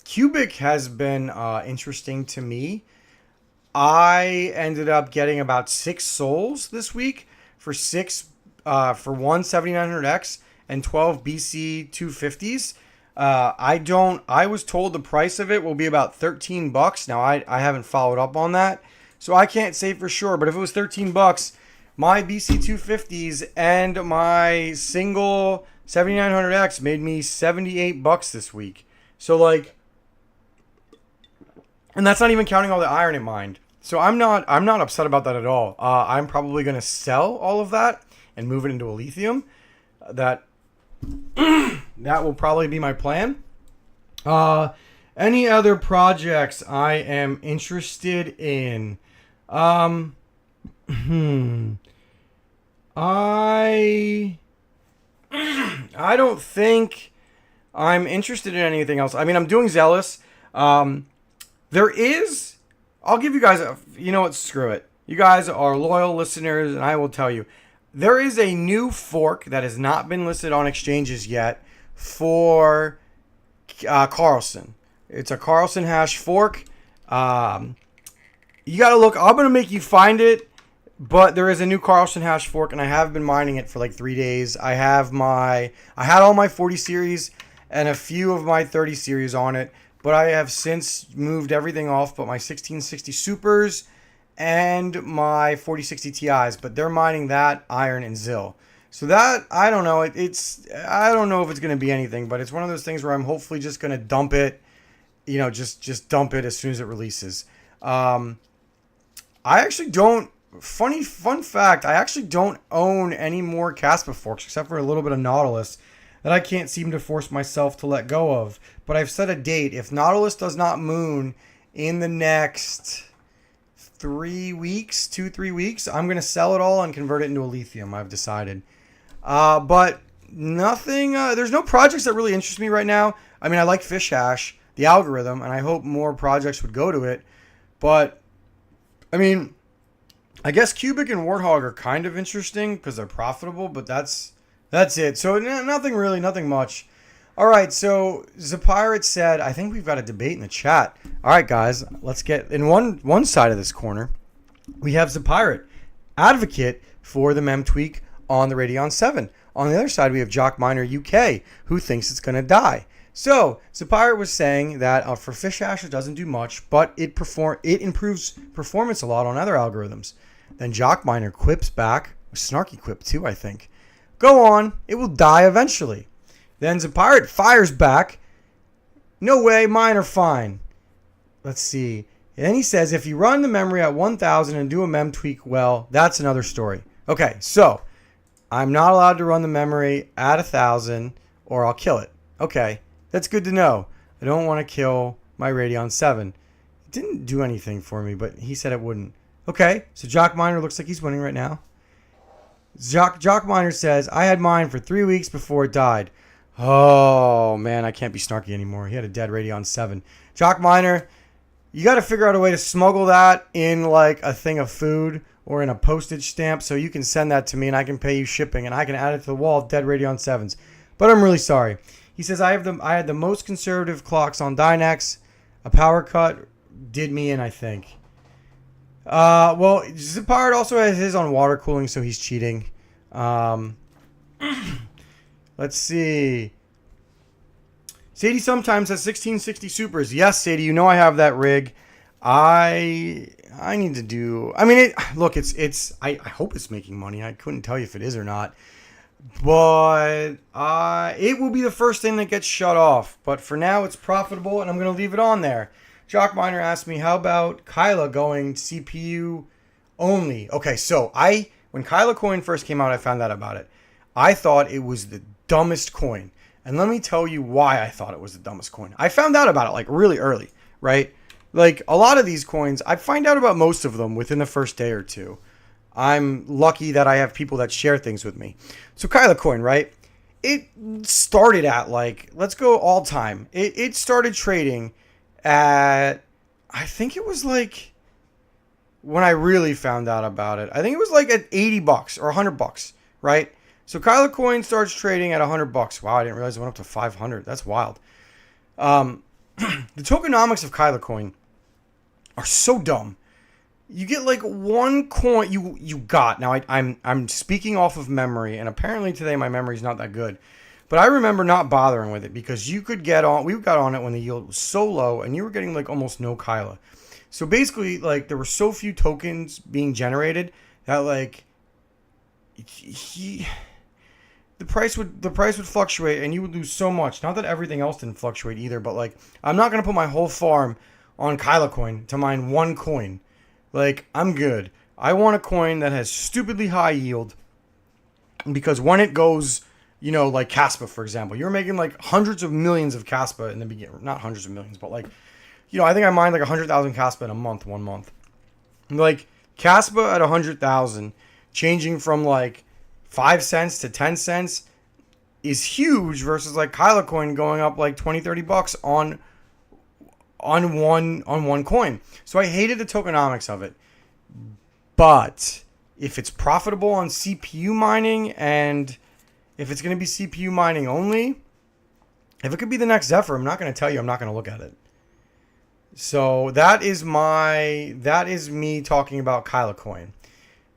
Cubic has been interesting to me. I ended up getting about 6 souls this week for one 7900X and 12 BC250s. I was told the price of it will be about $13. Now I haven't followed up on that, so I can't say for sure. But if it was $13, my BC250s and my single 7900X made me $78 this week. So and that's not even counting all the iron in mind. So I'm not upset about that at all. I'm probably going to sell all of that and move it into a lithium. That that will probably be my plan. Any other projects I am interested in? I I don't think I'm interested in anything else. I mean, I'm doing Zealous. There is. I'll give you guys you know what? Screw it. You guys are loyal listeners, and I will tell you. There is a new fork that has not been listed on exchanges yet for Carlson. It's a Carlson hash fork. You got to look. I'm going to make you find it, but there is a new Carlson hash fork, and I have been mining it for like 3 days. I had all my 40 series and a few of my 30 series on it, but I have since moved everything off but my 1660 Supers and my 4060 Ti's, but they're mining that, Iron, and Zill. So that, I don't know. I don't know if it's going to be anything, but it's one of those things where I'm hopefully just going to dump it, just dump it as soon as it releases. I actually don't, fun fact, I actually don't own any more Caspa forks except for a little bit of Nautilus that I can't seem to force myself to let go of. But I've set a date. If Nautilus does not moon in the next 3 weeks, 2-3 weeks, I'm going to sell it all and convert it into a lithium, I've decided. But nothing, there's no projects that really interest me right now. I mean, I like Fish Hash, the algorithm, and I hope more projects would go to it. But, I mean, I guess Cubic and Warthog are kind of interesting because they're profitable, but that's it. So nothing much. All right, so Zapirate said, I think we've got a debate in the chat. All right, guys, let's get in one side of this corner. We have Zapirate, advocate for the mem tweak on the Radeon 7. On the other side, we have Jock Miner UK, who thinks it's going to die. So Zapirate was saying that for Fish Hash, it doesn't do much, but it improves performance a lot on other algorithms. Then Jock Miner quips back, a snarky quip too, I think. Go on, it will die eventually. Then Zapirate fires back. No way, mine are fine. Let's see. And then he says, if you run the memory at 1000 and do a mem tweak well, that's another story. Okay, so I'm not allowed to run the memory at 1000 or I'll kill it. Okay, that's good to know. I don't want to kill my Radeon 7. It didn't do anything for me, but he said it wouldn't. Okay, so Jock Miner looks like he's winning right now. Jock Miner says, I had mine for 3 weeks before it died. Oh, man, I can't be snarky anymore. He had a dead Radeon 7. Jock Miner, you got to figure out a way to smuggle that in like a thing of food or in a postage stamp so you can send that to me and I can pay you shipping and I can add it to the wall of dead Radeon 7s. But I'm really sorry. He says, I had the most conservative clocks on Dynex. A power cut did me in, I think. Well, Zapirate also has his on water cooling, so he's cheating. Let's see. Sadie sometimes has 1660 Supers. Yes, Sadie, you know I have that rig. I need to do. I mean, I hope it's making money. I couldn't tell you if it is or not. But it will be the first thing that gets shut off. But for now, it's profitable, and I'm going to leave it on there. Jock Miner asked me, how about Kyla going CPU only? Okay, so when Kyla coin first came out, I found out about it. I thought it was the dumbest coin. And let me tell you why I thought it was the dumbest coin. I found out about it like really early, right? Like a lot of these coins, I find out about most of them within the first day or two. I'm lucky that I have people that share things with me. So Kyla coin, right? It started at like, let's go all time. It started trading at, I think it was like, when I really found out about it, I think it was like at $80 or $100, right? So Kyla coin starts trading at $100. Wow, I didn't realize it went up to 500. That's wild. The tokenomics of Kyla coin are so dumb. You get like one coin you got. Now I'm speaking off of memory, and apparently today my memory's not that good. But I remember not bothering with it because you could get on. We got on it when the yield was so low, and you were getting like almost no Kyla. So basically, like there were so few tokens being generated that like the price would fluctuate, and you would lose so much. Not that everything else didn't fluctuate either, but like I'm not gonna put my whole farm on Kyla coin to mine one coin. Like, I'm good. I want a coin that has stupidly high yield, because when it goes, like Caspa, for example, you're making like hundreds of millions of Caspa in the beginning. Not hundreds of millions, but like, I think I mined like 100,000 Caspa in a month, 1 month. Like, Caspa at 100,000, changing from like 5 cents to 10 cents is huge versus like Kyla coin going up like 20, $30 on one coin. So I hated the tokenomics of it. But if it's profitable on CPU mining, and if it's going to be CPU mining only, if it could be the next Zephyr, I'm not going to tell you I'm not going to look at it. So that is me talking about Kyla coin.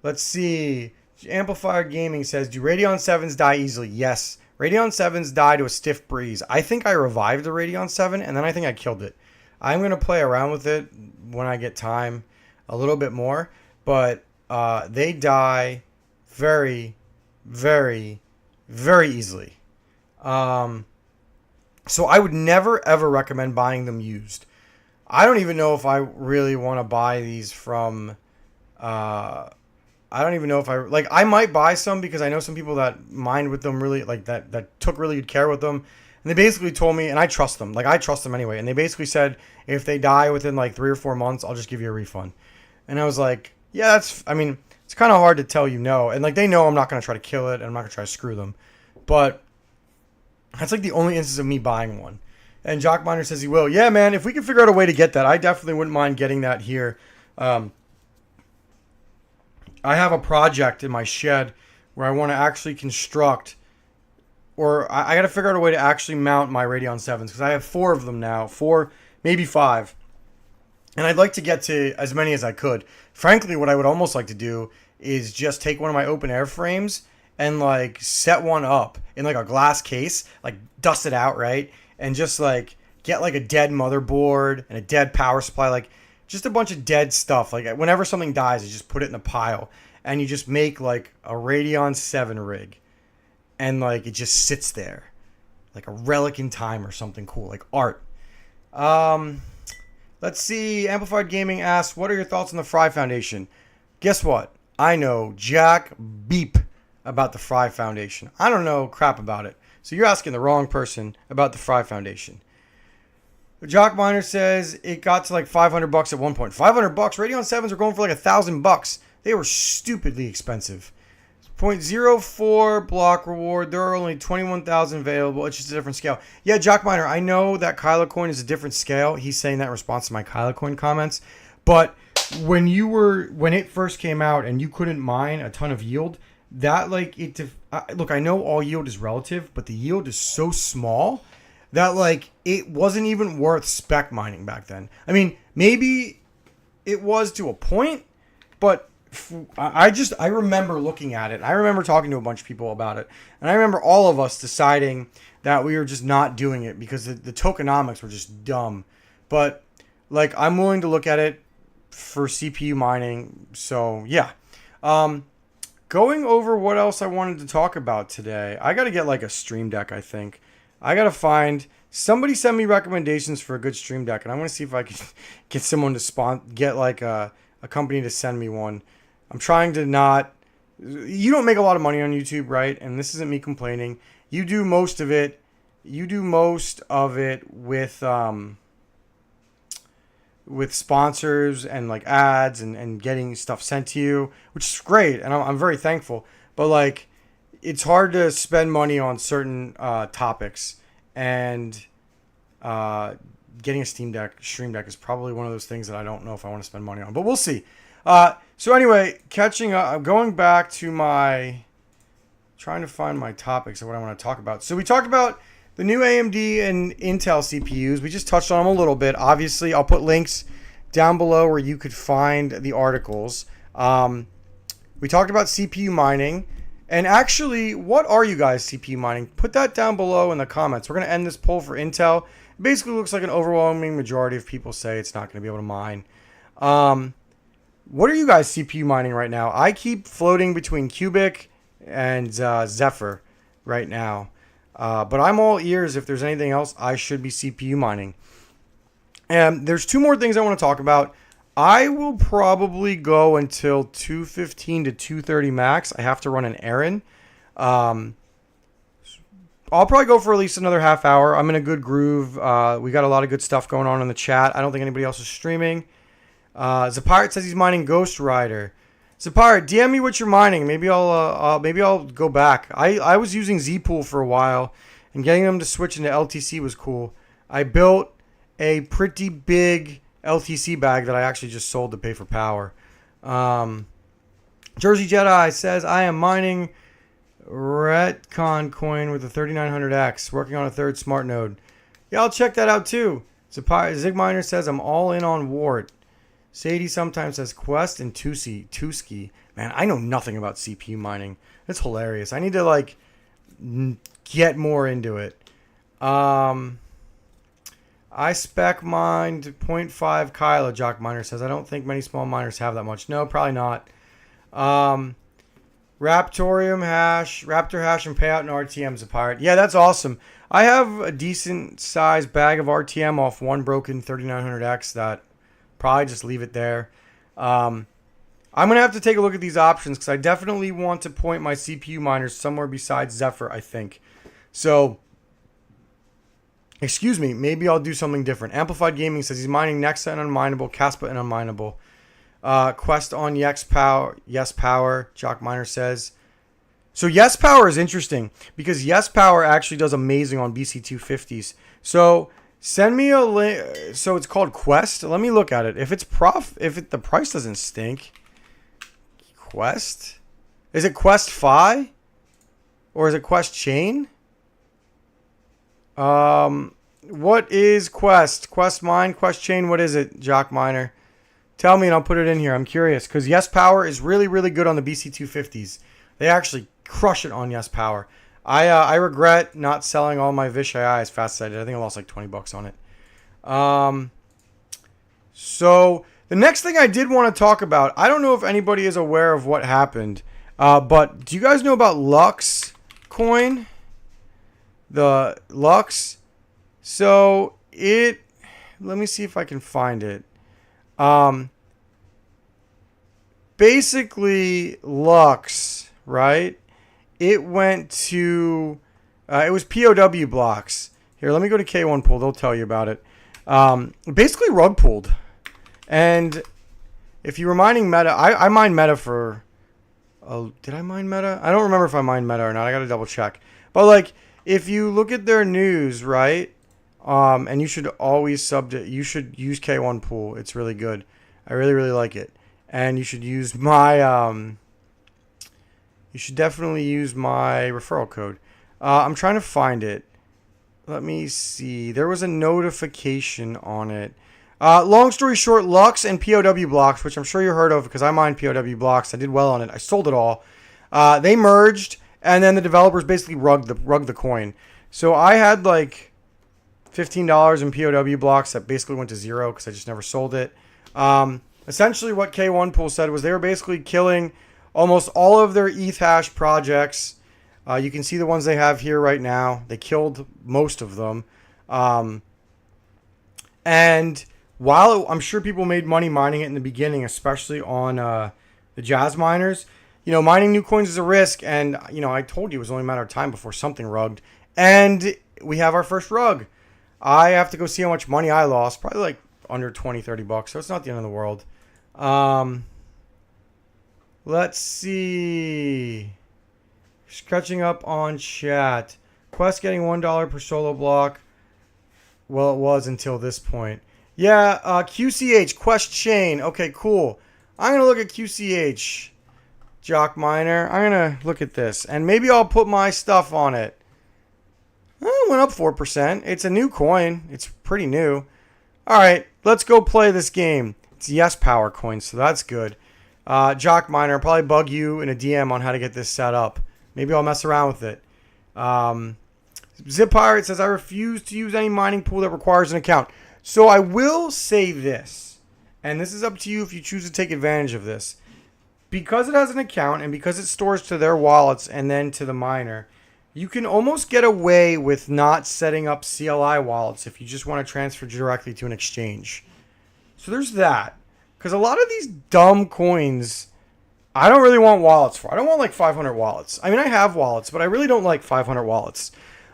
Let's see. Amplifier Gaming says, do Radeon 7s die easily? Yes. Radeon 7s die to a stiff breeze. I think I revived the Radeon 7, and then I think I killed it. I'm going to play around with it when I get time a little bit more. But they die very, very, very easily. So I would never, ever recommend buying them used. I don't even know if I really want to buy these from... I don't even know if I might buy some, because I know some people that mined with them really, like that took really good care with them. And they basically told me, and I trust them. Like, I trust them anyway. And they basically said, if they die within like 3 or 4 months, I'll just give you a refund. And I was like, yeah, it's kind of hard to tell no. And like, they know I'm not going to try to kill it, and I'm not going to try to screw them. But that's like the only instance of me buying one. And Jock Miner says he will. Yeah, man, if we can figure out a way to get that, I definitely wouldn't mind getting that here. I have a project in my shed where I want to actually construct, or I got to figure out a way to actually mount my Radeon 7s, because I have 4 of them now, 4, maybe 5. And I'd like to get to as many as I could. Frankly, what I would almost like to do is just take one of my open air frames and like set one up in like a glass case, like dust it out, right? And just like get like a dead motherboard and a dead power supply, like just a bunch of dead stuff. Like, whenever something dies, you just put it in a pile, and you just make like a Radeon 7 rig, and like it just sits there like a relic in time or something cool, like art. Let's see. Amplified Gaming asks, what are your thoughts on the Fry Foundation? Guess what? I know jack beep about the Fry Foundation. I don't know crap about it. So you're asking the wrong person about the Fry Foundation. Jock Miner says it got to like $500 at one point. $500? Radeon 7s were going for like $1,000. They were stupidly expensive. 0.04 block reward. There are only 21,000 available. It's just a different scale. Yeah, Jock Miner, I know that Kyla coin is a different scale. He's saying that in response to my Kyla coin comments. But when it first came out and you couldn't mine a ton of yield, that like look, I know all yield is relative, but the yield is so small that like it wasn't even worth spec mining back then. I mean, maybe it was to a point, but I remember looking at it. I remember talking to a bunch of people about it, and I remember all of us deciding that we were just not doing it because the tokenomics were just dumb. But like, I'm willing to look at it for CPU mining. So yeah. Going over what else I wanted to talk about today. I got to get like a stream deck, I think. I got to find... Somebody send me recommendations for a good stream deck, and I want to see if I can get someone to get like a company to send me one. I'm trying to not... You don't make a lot of money on YouTube, right? And this isn't me complaining. You do most of it. With sponsors and like ads and getting stuff sent to you, which is great, and I'm very thankful. But like, it's hard to spend money on certain topics, and getting a stream deck is probably one of those things that I don't know if I want to spend money on, but we'll see. So anyway, catching up, I'm going back to trying to find my topics of what I want to talk about. So we talked about the new AMD and Intel CPUs. We just touched on them a little bit. Obviously, I'll put links down below where you could find the articles. We talked about CPU mining. And actually, what are you guys CPU mining? Put that down below in the comments. We're going to end this poll for Intel. It basically looks like an overwhelming majority of people say it's not going to be able to mine. What are you guys CPU mining right now? I keep floating between Cubic and Zephyr right now. But I'm all ears if there's anything else I should be CPU mining. And there's 2 more things I want to talk about. I will probably go until 2:15 to 2:30 max. I have to run an errand. Um, I'll probably go for at least another half hour. I'm in a good groove. We got a lot of good stuff going on in the chat. I don't think anybody else is streaming. Zapirate says he's mining Ghost Rider. Zapirate, DM me what you're mining. Maybe I'll go back. I was using Zpool for a while, and getting them to switch into LTC was cool. I built a pretty big LTC bag that I actually just sold to pay for power. Jersey Jedi says I am mining Retcon coin with a 3900X, working on a third smart node. Yeah, I'll check that out too. Zigminer says I'm all in on Wart. Sadie sometimes says Quest and Tuski. Man, I know nothing about CPU mining. It's hilarious. I need to get more into it. I spec mined 0.5 Kyla, Jock Miner says. I don't think many small miners have that much. No, probably not. Raptor hash, and payout in RTM's a pirate. Yeah, that's awesome. I have a decent sized bag of RTM off one broken 3900X that probably just leave it there. I'm going to have to take a look at these options because I definitely want to point my CPU miners somewhere besides Zephyr, I think. So, excuse me, maybe I'll do something different. Amplified Gaming says he's mining Nexa and unminable, Caspa and unminable. Quest on Yes Power, Jock Miner says. So Yes Power is interesting because Yes Power actually does amazing on BC250s. So send me a link. So it's called Quest. Let me look at it. If it's the price doesn't stink. Quest? Is it Quest Fi? Or is it Quest Chain? What is Quest? Quest Mine? Quest Chain? What is it, Jock Miner? Tell me and I'll put it in here. I'm curious. Because Yes Power is really, really good on the BC250s. They actually crush it on Yes Power. I regret not selling all my Vish AI as fast as I did. I think I lost like $20 on it. So the next thing I did want to talk about, I don't know if anybody is aware of what happened. But do you guys know about Lux coin? The Lux. So let me see if I can find it. Basically Lux, right? It went to, it was POW blocks. Here, let me go to K1 Pool. They'll tell you about it. Basically rug pulled. And if you were mining Meta, I mined Meta for, did I mine Meta? I don't remember if I mined Meta or not. I got to double check. But if you look at their news, right? And you should always you should use K1 Pool. It's really good. I really, really like it. And you should use my, you should definitely use my referral code. I'm trying to find it. Let me see. There was a notification on it. Long story short, Lux and POW blocks, which I'm sure you heard of because I mined POW blocks. I did well on it. I sold it all. They merged, and then the developers basically rugged the coin. So I had like $15 in POW blocks that basically went to zero because I just never sold it. Essentially what K1 Pool said was they were basically killing almost all of their ETH hash projects. You can see the ones they have here right now. They killed most of them. And while I'm sure people made money mining it in the beginning, especially on the Jazz miners, mining new coins is a risk. And, I told you it was only a matter of time before something rugged. And we have our first rug. I have to go see how much money I lost. Probably like under $20-$30. So it's not the end of the world. Let's see. Catching up on chat. Quest getting $1 per solo block. Well, it was until this point. Yeah, QCH, Quest Chain. Okay, cool. I'm going to look at QCH, Jock Miner. I'm going to look at this. And maybe I'll put my stuff on it. It went up 4%. It's a new coin. It's pretty new. All right, let's go play this game. It's Yes Power coin, so that's good. Jock Miner, I'll probably bug you in a DM on how to get this set up. Maybe I'll mess around with it. Zip Pirate says, I refuse to use any mining pool that requires an account. So I will say this, and this is up to you if you choose to take advantage of this. Because it has an account and because it stores to their wallets and then to the miner, you can almost get away with not setting up CLI wallets if you just want to transfer directly to an exchange. So there's that. Because a lot of these dumb coins, I don't really want wallets for. I don't want like 500 wallets. I mean, I have wallets, but I really don't like 500 wallets.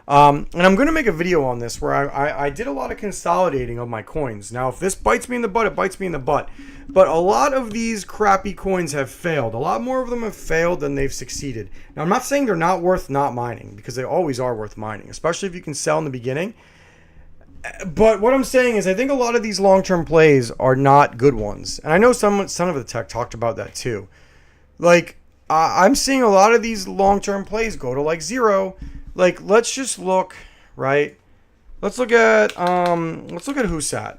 And I'm going to make a video on this where I did a lot of consolidating of my coins. Now, if this bites me in the butt, it bites me in the butt. But a lot of these crappy coins have failed. A lot more of them have failed than they've succeeded. Now, I'm not saying they're not worth not mining, because they always are worth mining, especially if you can sell in the beginning. But what I'm saying is I think a lot of these long-term plays are not good ones. And I know some of the tech talked about that too. Like, I'm seeing a lot of these long-term plays go to like zero. Like, let's just look, right? Let's look at WhoSat,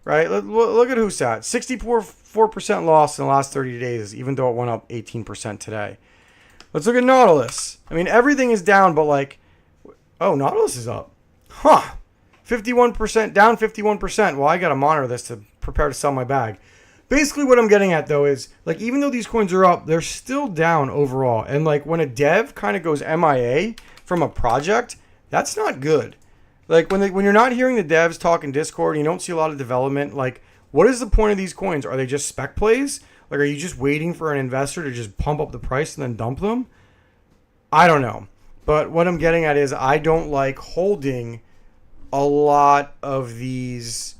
right? Look at WhoSat. 64% loss in the last 30 days, even though it went up 18% today. Let's look at Nautilus. I mean, everything is down, but like, oh, Nautilus is up. Huh. 51%, down 51%. Well, I got to monitor this to prepare to sell my bag. Basically, what I'm getting at, though, is, like, even though these coins are up, they're still down overall. And, like, when a dev kind of goes MIA from a project, that's not good. Like, when you're not hearing the devs talk in Discord, and you don't see a lot of development, like, what is the point of these coins? Are they just spec plays? Like, are you just waiting for an investor to just pump up the price and then dump them? I don't know. But what I'm getting at is I don't like holding a lot of these,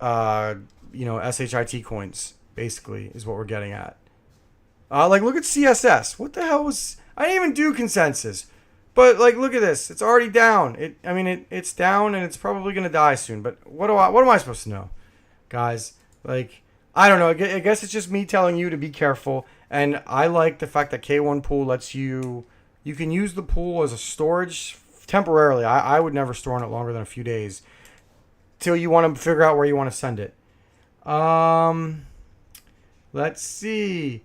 SHIT coins, basically, is what we're getting at. Like, look at CSS. What the hell was... I didn't even do consensus. But, like, look at this. It's already down. It's down, and it's probably going to die soon. But what am I supposed to know? Guys, like, I don't know. I guess it's just me telling you to be careful. And I like the fact that K1 Pool lets you... You can use the pool as a storage temporarily. I would never store on it longer than a few days. Till you want to figure out where you want to send it. Let's see.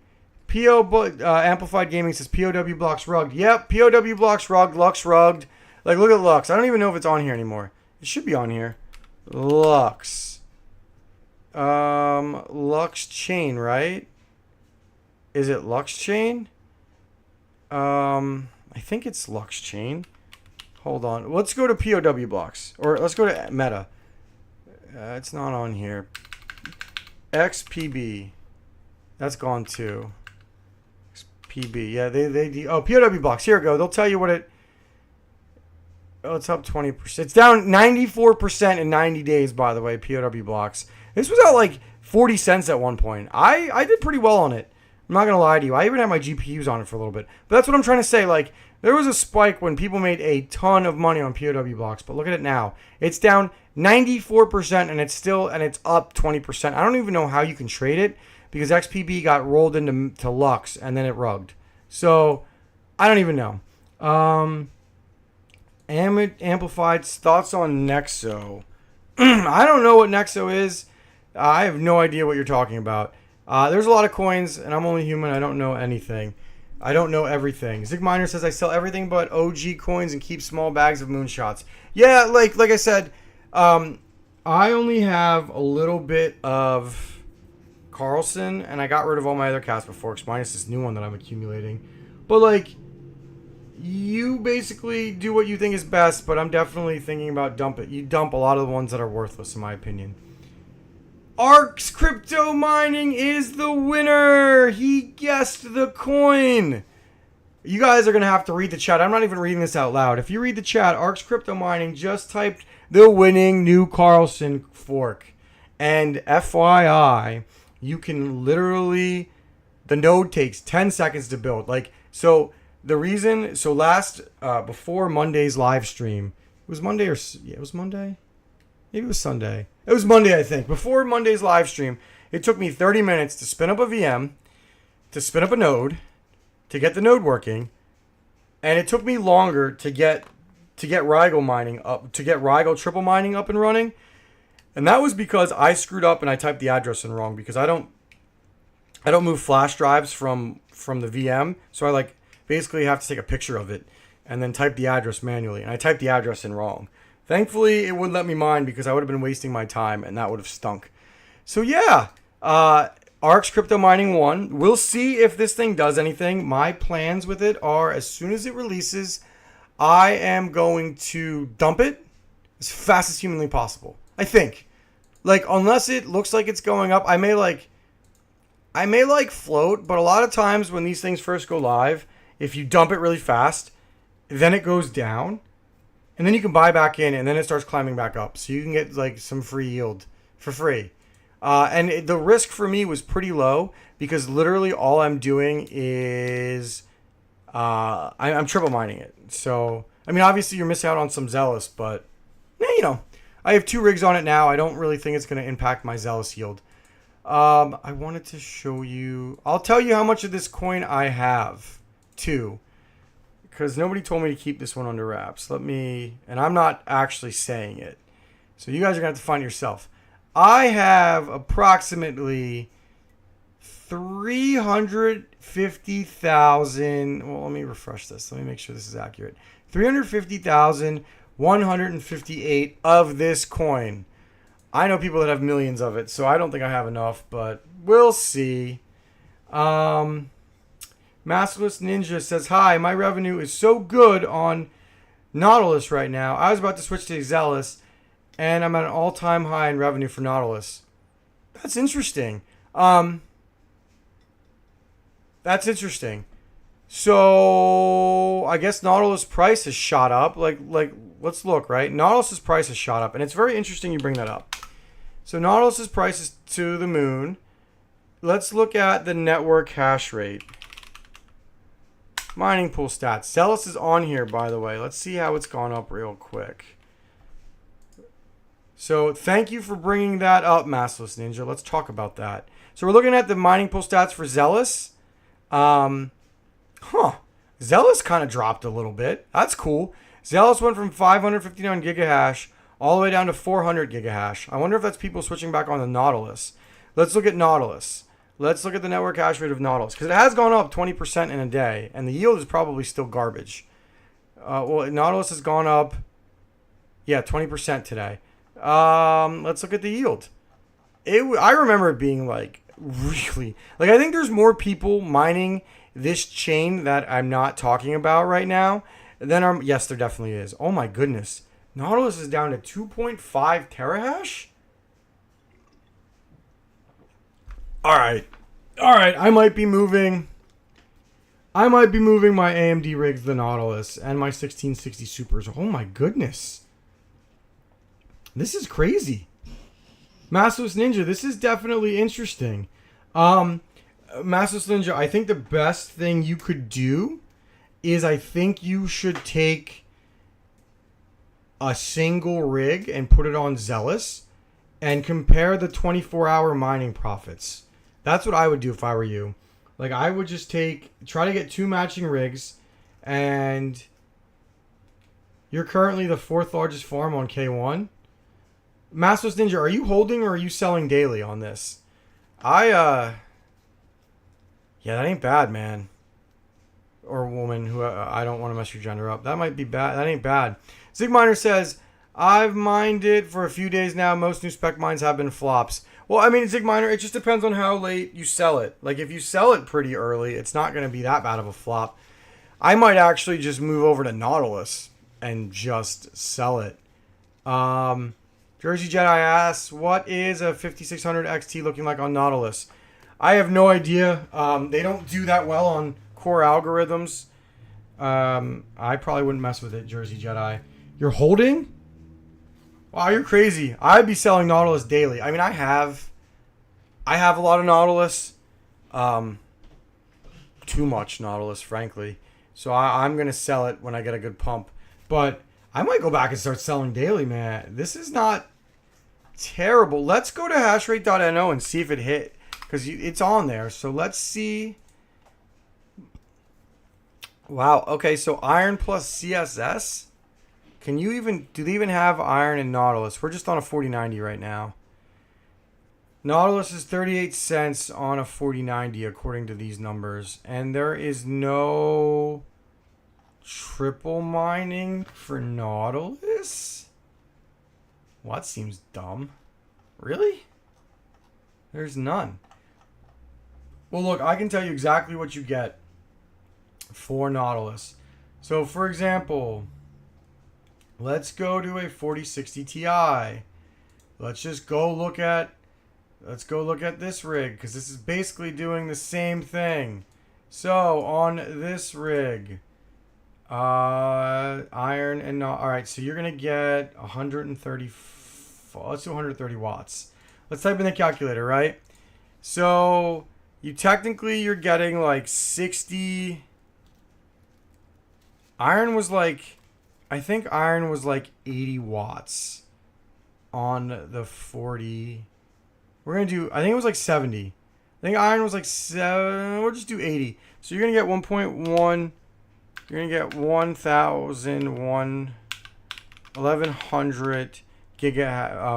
Amplified Gaming says POW blocks rugged. Yep, POW blocks rugged. Lux rugged. Like, look at Lux. I don't even know if it's on here anymore. It should be on here. Lux. Lux chain, right? Is it Lux chain? I think it's Lux chain. Hold on. Let's go to POW blocks. Or let's go to Meta. It's not on here. XPB. That's gone too. XPB. Yeah, they oh, POW blocks. Here we go. They'll tell you what it... Oh, it's up 20%. It's down 94% in 90 days, by the way, POW blocks. This was at like 40 cents at one point. I did pretty well on it. I'm not going to lie to you. I even had my GPUs on it for a little bit. But that's what I'm trying to say. Like, there was a spike when people made a ton of money on POW blocks. But look at it now. It's down 94% and it's up 20%. I don't even know how you can trade it because XPB got rolled into Lux and then it rugged. So, I don't even know. Amplified thoughts on Nexo. I don't know what Nexo is. I have no idea what you're talking about. There's a lot of coins, and I'm only human. I don't know anything. I don't know everything. Zig Miner says, I sell everything but OG coins and keep small bags of moonshots. Yeah, like I said, I only have a little bit of Carlson, and I got rid of all my other Casper Forks, minus this new one that I'm accumulating. But, like, you basically do what you think is best, but I'm definitely thinking about dump it. You dump a lot of the ones that are worthless, in my opinion. Arx Crypto Mining is the winner. He guessed the coin. You guys are going to have to read the chat. I'm not even reading this out loud. If you read the chat, Arx Crypto Mining just typed the winning new Carlson fork. And FYI, you can literally... The node takes 10 seconds to build. Like, so the reason... So before Monday's live stream... It was Monday or... Yeah, it was Monday? Maybe it was Sunday. It was Monday, I think. Before Monday's live stream, it took me 30 minutes to spin up a VM, to spin up a node, to get the node working, and it took me longer to get Rigel mining up, to get Rigel triple mining up and running. And that was because I screwed up and I typed the address in wrong because I don't move flash drives from the VM, so I basically have to take a picture of it and then type the address manually, and I typed the address in wrong. Thankfully, it wouldn't let me mine because I would have been wasting my time, and that would have stunk. So, yeah, Arx Crypto Mining won. We'll see if this thing does anything. My plans with it are, as soon as it releases, I am going to dump it as fast as humanly possible. I think. Like, unless it looks like it's going up, I may, I may like float, but a lot of times when these things first go live, if you dump it really fast, then it goes down, and then you can buy back in, and then it starts climbing back up. So you can get like some free yield for free. The risk for me was pretty low because literally all I'm doing is I'm triple mining it. So, I mean, obviously you're missing out on some Zealous, but, you know, I have 2 rigs on it now. I don't really think it's going to impact my Zealous yield. I wanted to show you... I'll tell you how much of this coin I have, too. Because nobody told me to keep this one under wraps. Let me... And I'm not actually saying it. So you guys are going to have to find it yourself. I have approximately 350,000... Well, let me refresh this. Let me make sure this is accurate. 350,158 of this coin. I know people that have millions of it, so I don't think I have enough, but we'll see. Masterless Ninja says, hi, my revenue is so good on Nautilus right now. I was about to switch to Zealous, and I'm at an all-time high in revenue for Nautilus. That's interesting. That's interesting. So I guess Nautilus price has shot up. Like let's look, right? Nautilus's price has shot up, and it's very interesting you bring that up. So Nautilus's price is to the moon. Let's look at the network hash rate. Mining pool stats. Zealous is on here, by the way. Let's see how it's gone up real quick. So thank you for bringing that up, Massless Ninja. Let's talk about that. So we're looking at the mining pool stats for Zealous. Zealous kind of dropped a little bit. That's cool. Zealous went from 559 gigahash all the way down to 400 gigahash. I wonder if that's people switching back on the Nautilus. Let's look at Nautilus. Let's look at the network hash rate of Nautilus. Because it has gone up 20% in a day. And the yield is probably still garbage. Well, Nautilus has gone up, 20% today. Let's look at the yield. I remember it being like really... Like, I think there's more people mining this chain that I'm not talking about right now than... Yes, there definitely is. Oh my goodness. Nautilus is down to 2.5 terahash? Alright. I might be moving my AMD rigs to the Nautilus and my 1660 Supers. Oh my goodness. This is crazy. Massless Ninja, this is definitely interesting. Massless Ninja, I think the best thing you could do is I think you should take a single rig and put it on Zealous and compare the 24-hour mining profits. That's what I would do if I were you. Like, I would just try to get 2 matching rigs, and you're currently the 4th largest farm on K1. Massless Ninja, are you holding or are you selling daily on this? Yeah, that ain't bad, man. Or woman, who I don't want to mess your gender up. That might be bad. That ain't bad. Zigminer says, I've mined it for a few days now. Most new spec mines have been flops. Well, I mean, Zigminer, it just depends on how late you sell it. Like, if you sell it pretty early, it's not going to be that bad of a flop. I might actually just move over to Nautilus and just sell it. Jersey Jedi asks, what is a 5600 XT looking like on Nautilus? I have no idea. They don't do that well on core algorithms. I probably wouldn't mess with it, Jersey Jedi. You're holding? Wow, you're crazy. I'd be selling Nautilus daily. I mean, I have a lot of Nautilus. Too much Nautilus, frankly. So I'm going to sell it when I get a good pump. But I might go back and start selling daily, man. This is not terrible. Let's go to hashrate.no and see if it hit. Because it's on there. So let's see. Wow. Okay, so iron plus CSS. Do they even have iron in Nautilus? We're just on a 4090 right now. Nautilus is 38 cents on a 4090 according to these numbers. And there is no triple mining for Nautilus? Well, that seems dumb. Really? There's none. Well, look, I can tell you exactly what you get for Nautilus. So, for example, let's go to a 4060 Ti. Let's just go look at let's go look at this rig, because this is basically doing the same thing. So on this rig, iron and not. All right, so you're gonna get 130. Let's do 130 watts. Let's type in the calculator, right? So you're getting like 60. Iron was like, I think iron was like 80 watts on the 40. We're going to do, I think it was like 70. I think iron was like 7. We'll just do 80. So you're going to get 1.1. You're going to get 1100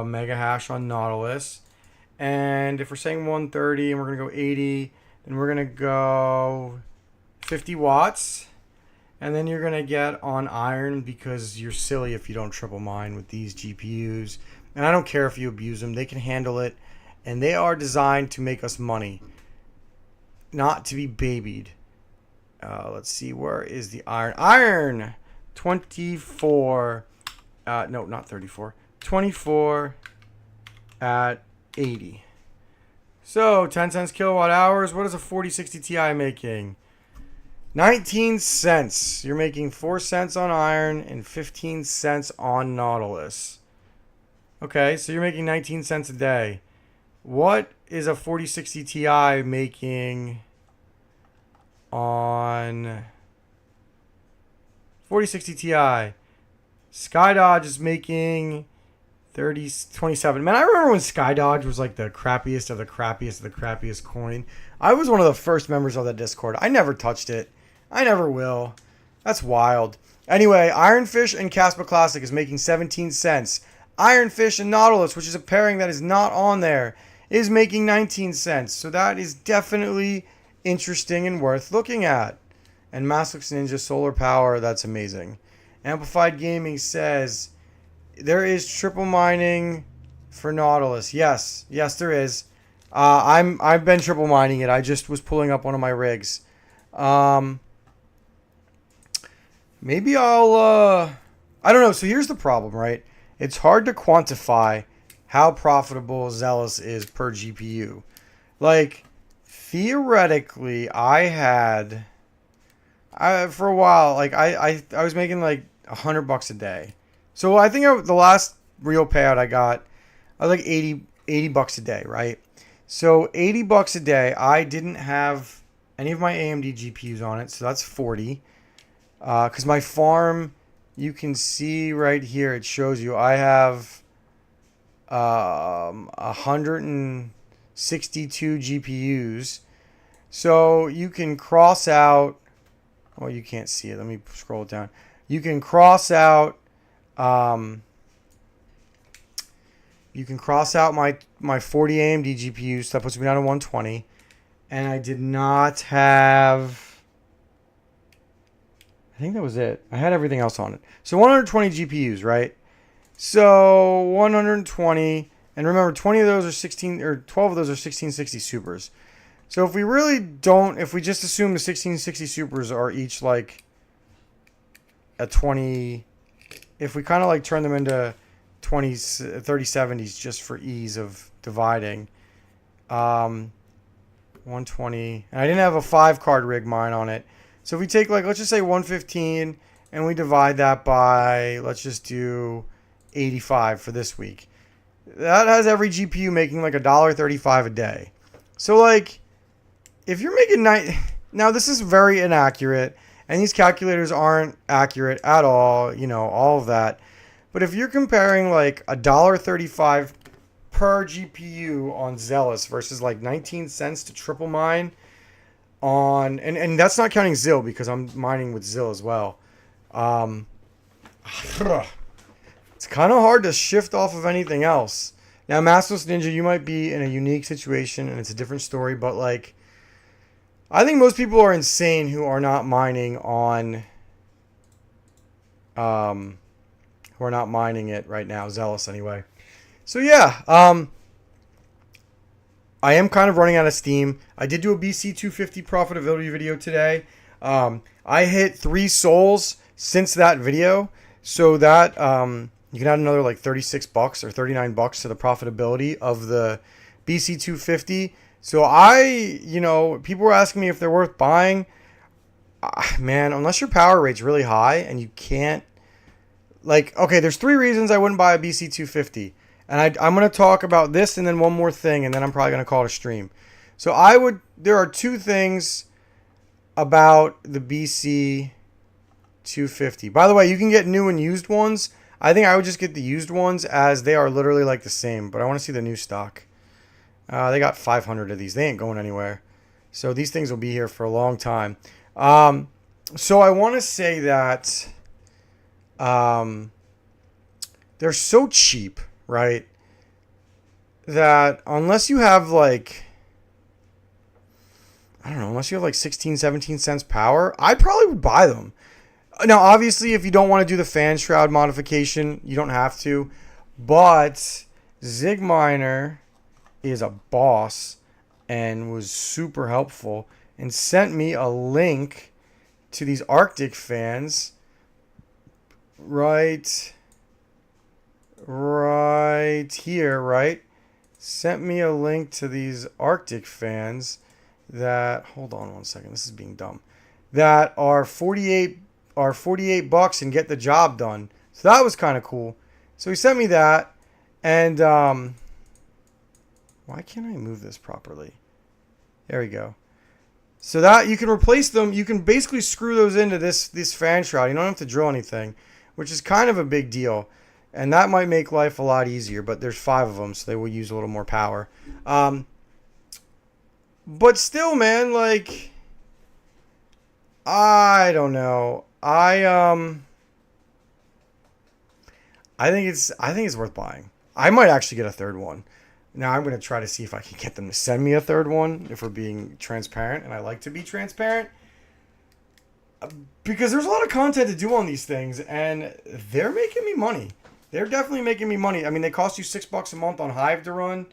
mega hash on Nautilus. And if we're saying 130 and we're going to go 80, then we're going to go 50 watts. And then you're going to get on iron, because you're silly if you don't triple mine with these GPUs. And I don't care if you abuse them. They can handle it. And they are designed to make us money, not to be babied. Let's see. Where is the iron? Iron! 24. No, not 34. 24 at 80. So, 10 cents kilowatt hours. What is a 4060 Ti making? 19 cents. You're making 4 cents on iron and 15 cents on Nautilus. Okay, so you're making 19 cents a day. What is a 4060 Ti making on 4060 Ti? SkyDodge is making 27. Man, I remember when SkyDodge was like the crappiest of the crappiest of the crappiest coin. I was one of the first members of that Discord. I never touched it. I never will. That's wild. Anyway, Ironfish and Casper Classic is making 17 cents. Ironfish and Nautilus, which is a pairing that is not on there, is making 19 cents. So that is definitely interesting and worth looking at. And Maslux Ninja Solar Power, that's amazing. Amplified Gaming says there is triple mining for Nautilus. Yes, there is. I've been triple mining it. I just was pulling up one of my rigs. Maybe I'll, I don't know. So here's the problem, right? It's hard to quantify how profitable Zealous is per GPU. Like, theoretically, for a while, like, I was making like $100 a day. So I think the last real payout I got, I was like $80 a day, right? So $80 a day, I didn't have any of my AMD GPUs on it, so that's 40. Because my farm, you can see right here, it shows you I have 162 GPUs. So you can cross out, well, you can't see it. Let me scroll it down. You can cross out my 40 AMD GPUs. So that puts me down to 120. And I did not have, I think that was it. I had everything else on it. So 120 GPUs, right? So 120, and remember 20 of those are 16, or 12 of those are 1660 supers. So if we just assume the 1660 supers are each like a 20, if we kind of like turn them into 3070s just for ease of dividing, 120, and I didn't have a 5-card rig mine on it. So if we take, like, let's just say 115 and we divide that by, let's just do 85 for this week. That has every GPU making like $1.35 a day. So, like, if you're making now this is very inaccurate, and these calculators aren't accurate at all, all of that. But if you're comparing like $1.35 per GPU on Zealous versus like 19 cents to triple mine on, and that's not counting Zill, because I'm mining with Zill as well. It's kind of hard to shift off of anything else. Now, Maskless Ninja, you might be in a unique situation and it's a different story, but like, I think most people are insane who are not mining on, who are not mining it right now, Zealous anyway. So yeah, I am kind of running out of steam. I did do a BC250 profitability video today. I hit 3 souls since that video, so that you can add another like $36 or $39 to the profitability of the BC250. So people were asking me if they're worth buying. Man, unless your power rate's really high and you can't, okay, there's 3 reasons I wouldn't buy a BC250. And I'm going to talk about this and then one more thing, and then I'm probably going to call it a stream. So there are 2 things about the BC250. By the way, you can get new and used ones. I think I would just get the used ones as they are literally like the same, but I want to see the new stock. They got 500 of these. They ain't going anywhere. So these things will be here for a long time. So I want to say that they're so cheap, right? That unless you have unless you have 16, 17 cents power, I probably would buy them. Now, obviously, if you don't want to do the fan shroud modification, you don't have to. But Zigminer is a boss and was super helpful and sent me a link to these Arctic fans right here, right? Sent me a link to these Arctic fans that, hold on one second, this is being dumb, that are 48 bucks and get the job done. So that was kind of cool. So he sent me that, and why can't I move this properly? There we go. So that you can replace them. You can basically screw those into this fan shroud. You don't have to drill anything, which is kind of a big deal. And that might make life a lot easier, but there's 5 of them, so they will use a little more power. But still, man, I don't know. I think it's worth buying. I might actually get a 3rd one. Now I'm going to try to see if I can get them to send me a 3rd one, if we're being transparent, and I like to be transparent. Because there's a lot of content to do on these things, and they're making me money. They're definitely making me money. I mean, they cost you $6 a month on Hive to run,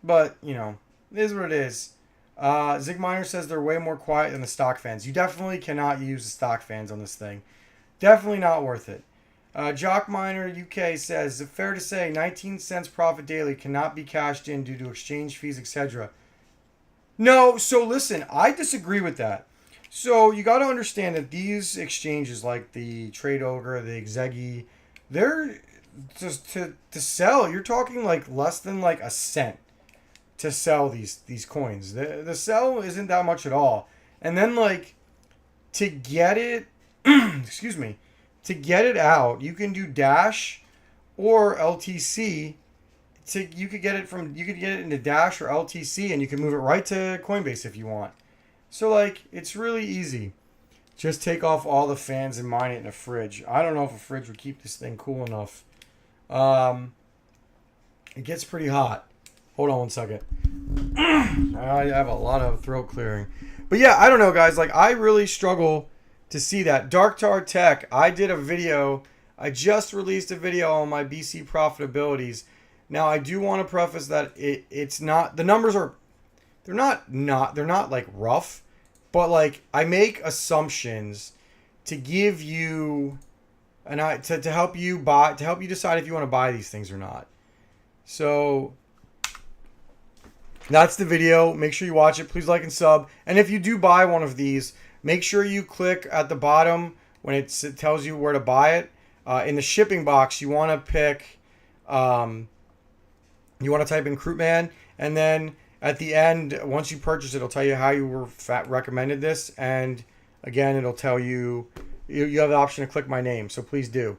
but, it is what it is. Zigminer says they're way more quiet than the stock fans. You definitely cannot use the stock fans on this thing. Definitely not worth it. Jockminer UK says, is it fair to say 19 cents profit daily cannot be cashed in due to exchange fees, etc.? No, so listen, I disagree with that. So you got to understand that these exchanges like the Trade Ogre, the Exegi, they're just to sell, you're talking less than a cent to sell these coins. The sell isn't that much at all. And then to get it excuse me, to get it out, you can do Dash or LTC. You could get it into Dash or LTC, and you can move it right to Coinbase if you want. So it's really easy. Just take off all the fans and mine it in a fridge. I don't know if a fridge would keep this thing cool enough. It gets pretty hot. Hold on one second. I have a lot of throat clearing. But yeah, I don't know, guys. I really struggle to see that. Dark Tar Tech, I did a video. I just released a video on my BC profitabilities. Now, I do want to preface that it's not, the numbers are, they're not rough, but I make assumptions to give you, to help you decide if you want to buy these things or not. So that's the video. Make sure you watch it. Please like and sub. And if you do buy one of these, make sure you click at the bottom when it tells you where to buy it. In the shipping box, you want to pick, you want to type in Krootman, and then at the end, once you purchase it, it'll tell you how you were recommended this, and again, it'll tell you have the option to click my name, so please do.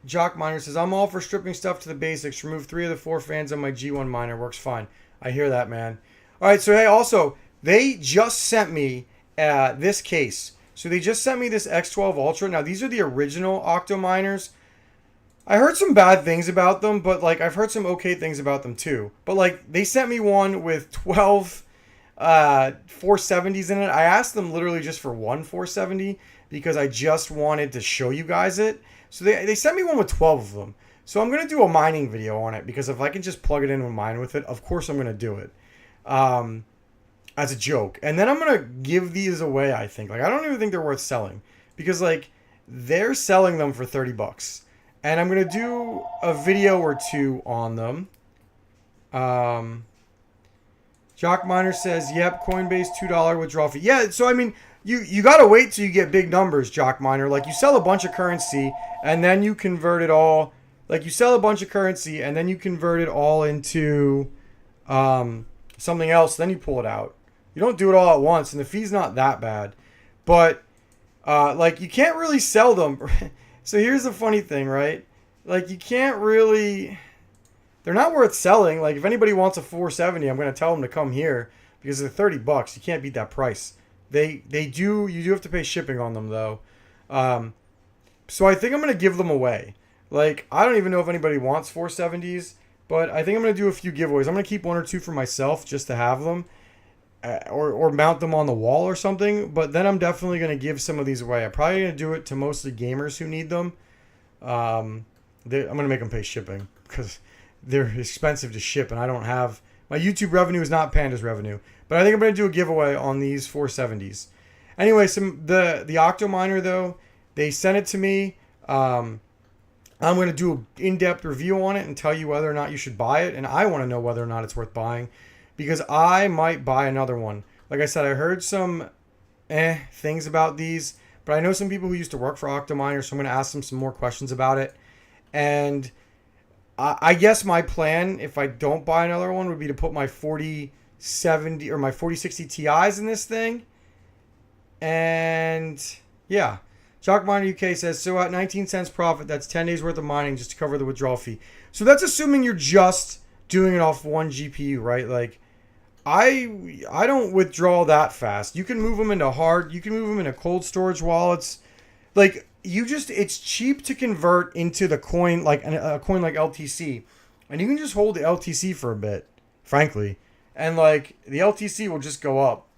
Jock Miner says, I'm all for stripping stuff to the basics. Remove 3 of the 4 fans on my G1 miner. Works fine. I hear that, man. All right, so hey, also, they just sent me this case. So they just sent me this X12 Ultra. Now, these are the original Octo miners. I heard some bad things about them, but I've heard some okay things about them too. But they sent me one with 12 470s in it. I asked them literally just for one 470 because I just wanted to show you guys it. So they sent me one with 12 of them. So I'm going to do a mining video on it because if I can just plug it in and mine with it, of course I'm going to do it. As a joke. And then I'm going to give these away, I think. I don't even think they're worth selling because they're selling them for $30. and I'm going to do a video or two on them. Jock Miner says, yep, Coinbase $2 withdrawal fee. Yeah, so I mean, you got to wait till you get big numbers, Jock Miner. Like, you sell a bunch of currency, and then you convert it all. Like, you sell a bunch of currency, and then you convert it all into something else. Then you pull it out. You don't do it all at once, and the fee's not that bad. But, like, you can't really sell them. So here's the funny thing, right? Like, you can't really... They're not worth selling. Like, if anybody wants a 470, I'm going to tell them to come here because they're $30. You can't beat that price. You do have to pay shipping on them, though. So I think I'm going to give them away. Like, I don't even know if anybody wants 470s, but I think I'm going to do a few giveaways. I'm going to keep one or two for myself just to have them, or mount them on the wall or something. But then I'm definitely going to give some of these away. I'm probably going to do it to mostly gamers who need them. I'm going to make them pay shipping because they're expensive to ship, and I don't have... My YouTube revenue is not Panda's revenue. But I think I'm going to do a giveaway on these 470s. Anyway, the Octominer, though, they sent it to me. I'm going to do an in-depth review on it and tell you whether or not you should buy it. And I want to know whether or not it's worth buying, because I might buy another one. Like I said, I heard some things about these, but I know some people who used to work for Octominer, so I'm going to ask them some more questions about it. And I guess my plan, if I don't buy another one, would be to put my 4070 or my 4060 Ti's in this thing. And yeah, Jockminer UK says, so at 19 cents profit, that's 10 days worth of mining just to cover the withdrawal fee. So that's assuming you're just doing it off one GPU, right? Like, I don't withdraw that fast. You can move them into you can move them into cold storage wallets. Like, it's cheap to convert into the coin, like a coin like LTC. And you can just hold the LTC for a bit, frankly. And, like, the LTC will just go up.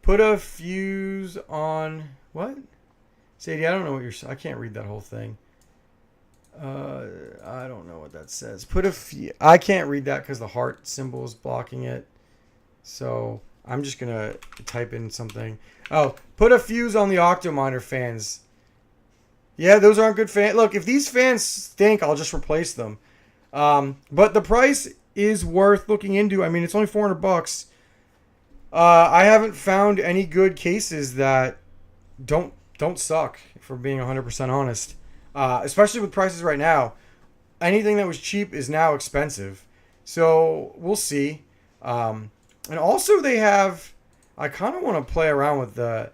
Put a fuse on... What? Sadie, I don't know what I can't read that whole thing. I don't know what that says. I can't read that because the heart symbol is blocking it. So, I'm just going to type in something. Oh, put a fuse on the Octominer fans. Yeah, those aren't good fans. Look, if these fans stink, I'll just replace them. But the price is worth looking into. I mean, it's only $400. I haven't found any good cases that don't suck, if we're being 100% honest. Especially with prices right now. Anything that was cheap is now expensive. So, we'll see. And also they have... I kind of want to play around with the...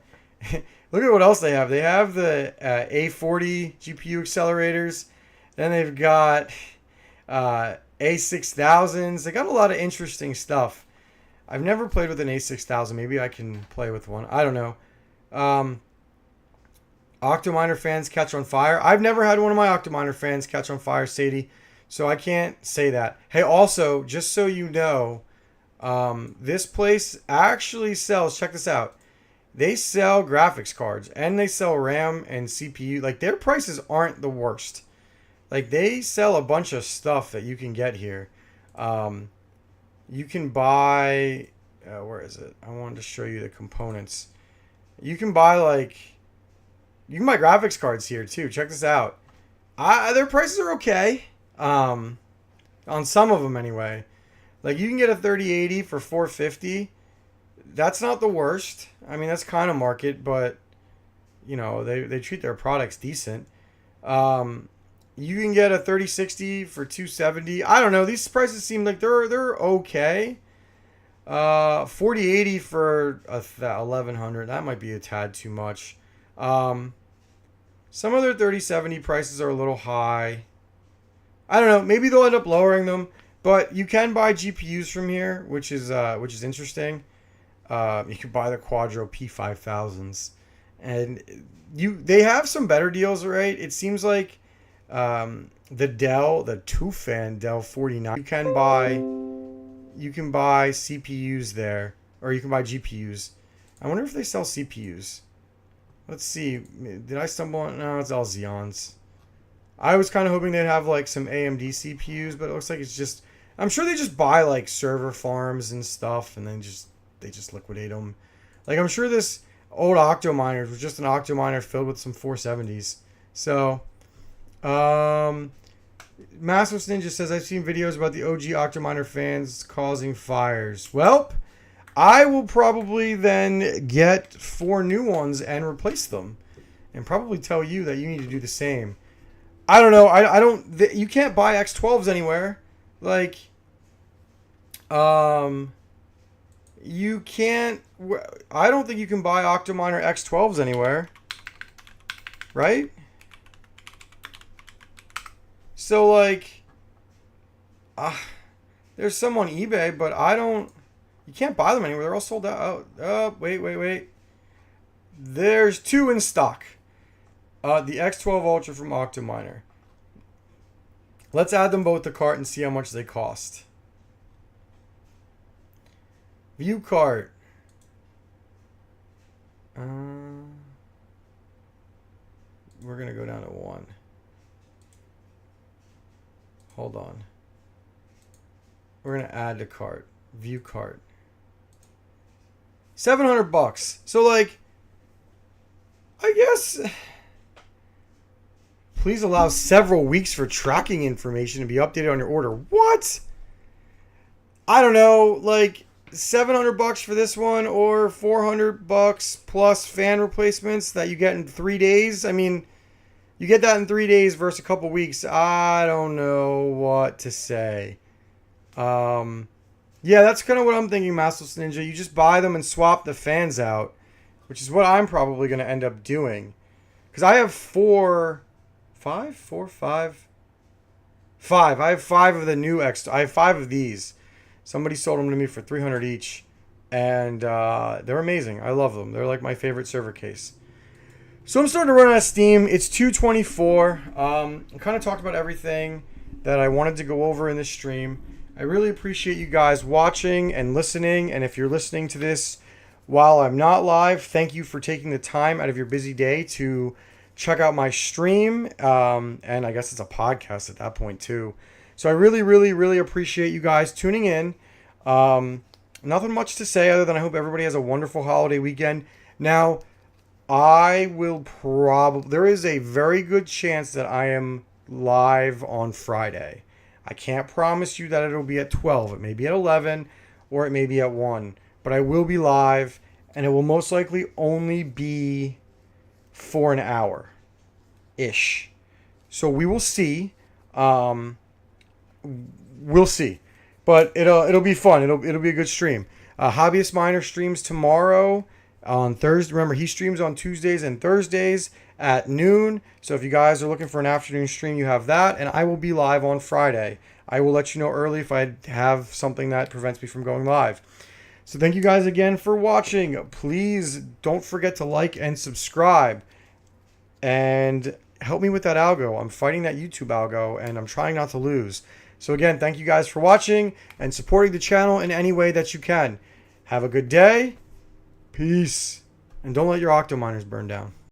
Look at what else they have. They have the A40 GPU accelerators. Then they've got A6000s. They got a lot of interesting stuff. I've never played with an A6000. Maybe I can play with one. I don't know. Octominer fans catch on fire. I've never had one of my Octominer fans catch on fire, Sadie. So I can't say that. Hey, also, just so you know, this place actually sells... Check this out. They sell graphics cards, and they sell RAM and CPU. Like, their prices aren't the worst. Like, they sell a bunch of stuff that you can get here. You can buy... where is it? I wanted to show you the components. You can buy, like... You can buy graphics cards here, too. Check this out. Their prices are okay. On some of them, anyway. Like, you can get a 3080 for $450. That's not the worst. I mean, that's kind of market, but, you know, they treat their products decent. You can get a 3060 for $270. I don't know. These prices seem like they're okay. 4080 for $1,100. That might be a tad too much. Some of their 3070 prices are a little high. I don't know. Maybe they'll end up lowering them, but you can buy GPUs from here, which is interesting. You can buy the Quadro P5000s, and they have some better deals, right? It seems like the Tufan Dell 49. You can buy CPUs there, or you can buy GPUs. I wonder if they sell CPUs. Let's see. Did I stumble on? No, it's all Xeons. I was kind of hoping they'd have like some AMD CPUs, but it looks like it's just... I'm sure they just buy like server farms and stuff, and then they just liquidate them. Like, I'm sure this old Octominer was just an Octominer filled with some 470s. So, Massless Ninja says, I've seen videos about the OG Octominer fans causing fires. Well, I will probably then get 4 new ones and replace them. And probably tell you that you need to do the same. I don't know. I don't... You can't buy X12s anywhere. Like... You can't... I don't think you can buy Octominer X12s anywhere. Right? So, like... there's some on eBay, but I don't... You can't buy them anywhere. They're all sold out. Oh, wait. There's 2 in stock. The X12 Ultra from Octominer. Let's add them both to cart and see how much they cost. View cart. We're going to go down to 1. Hold on. We're going to add to cart. View cart. $700. So, like, I guess... Please allow several weeks for tracking information to be updated on your order. What? I don't know, like $700 for this one or $400 plus fan replacements that you get in 3 days. I mean, you get that in 3 days versus a couple weeks. I don't know what to say. Yeah, that's kind of what I'm thinking, Massless Ninja. You just buy them and swap the fans out, which is what I'm probably going to end up doing. Because I have 5. I have 5 of the new X. I have 5 of these. Somebody sold them to me for $300 each, and they're amazing. I love them. They're like my favorite server case. So I'm starting to run out of steam. It's 2:24. I kind of talked about everything that I wanted to go over in this stream. I really appreciate you guys watching and listening. And if you're listening to this while I'm not live, thank you for taking the time out of your busy day to check out my stream. And I guess it's a podcast at that point too. So I really, really, really appreciate you guys tuning in. Nothing much to say other than I hope everybody has a wonderful holiday weekend. Now, there is a very good chance that I am live on Friday. I can't promise you that it'll be at 12. It may be at 11 or it may be at 1. But I will be live, and it will most likely only be for an hour-ish. So we will see. We'll see. But it'll be fun. It'll be a good stream. Hobbyist Miner streams tomorrow on Thursday. Remember, he streams on Tuesdays and Thursdays at noon. So if you guys are looking for an afternoon stream, you have that. And I will be live on Friday. I will let you know early if I have something that prevents me from going live. So thank you guys again for watching. Please don't forget to like and subscribe. And help me with that algo. I'm fighting that YouTube algo, and I'm trying not to lose. So again, thank you guys for watching and supporting the channel in any way that you can. Have a good day. Peace. And don't let your Octominers burn down.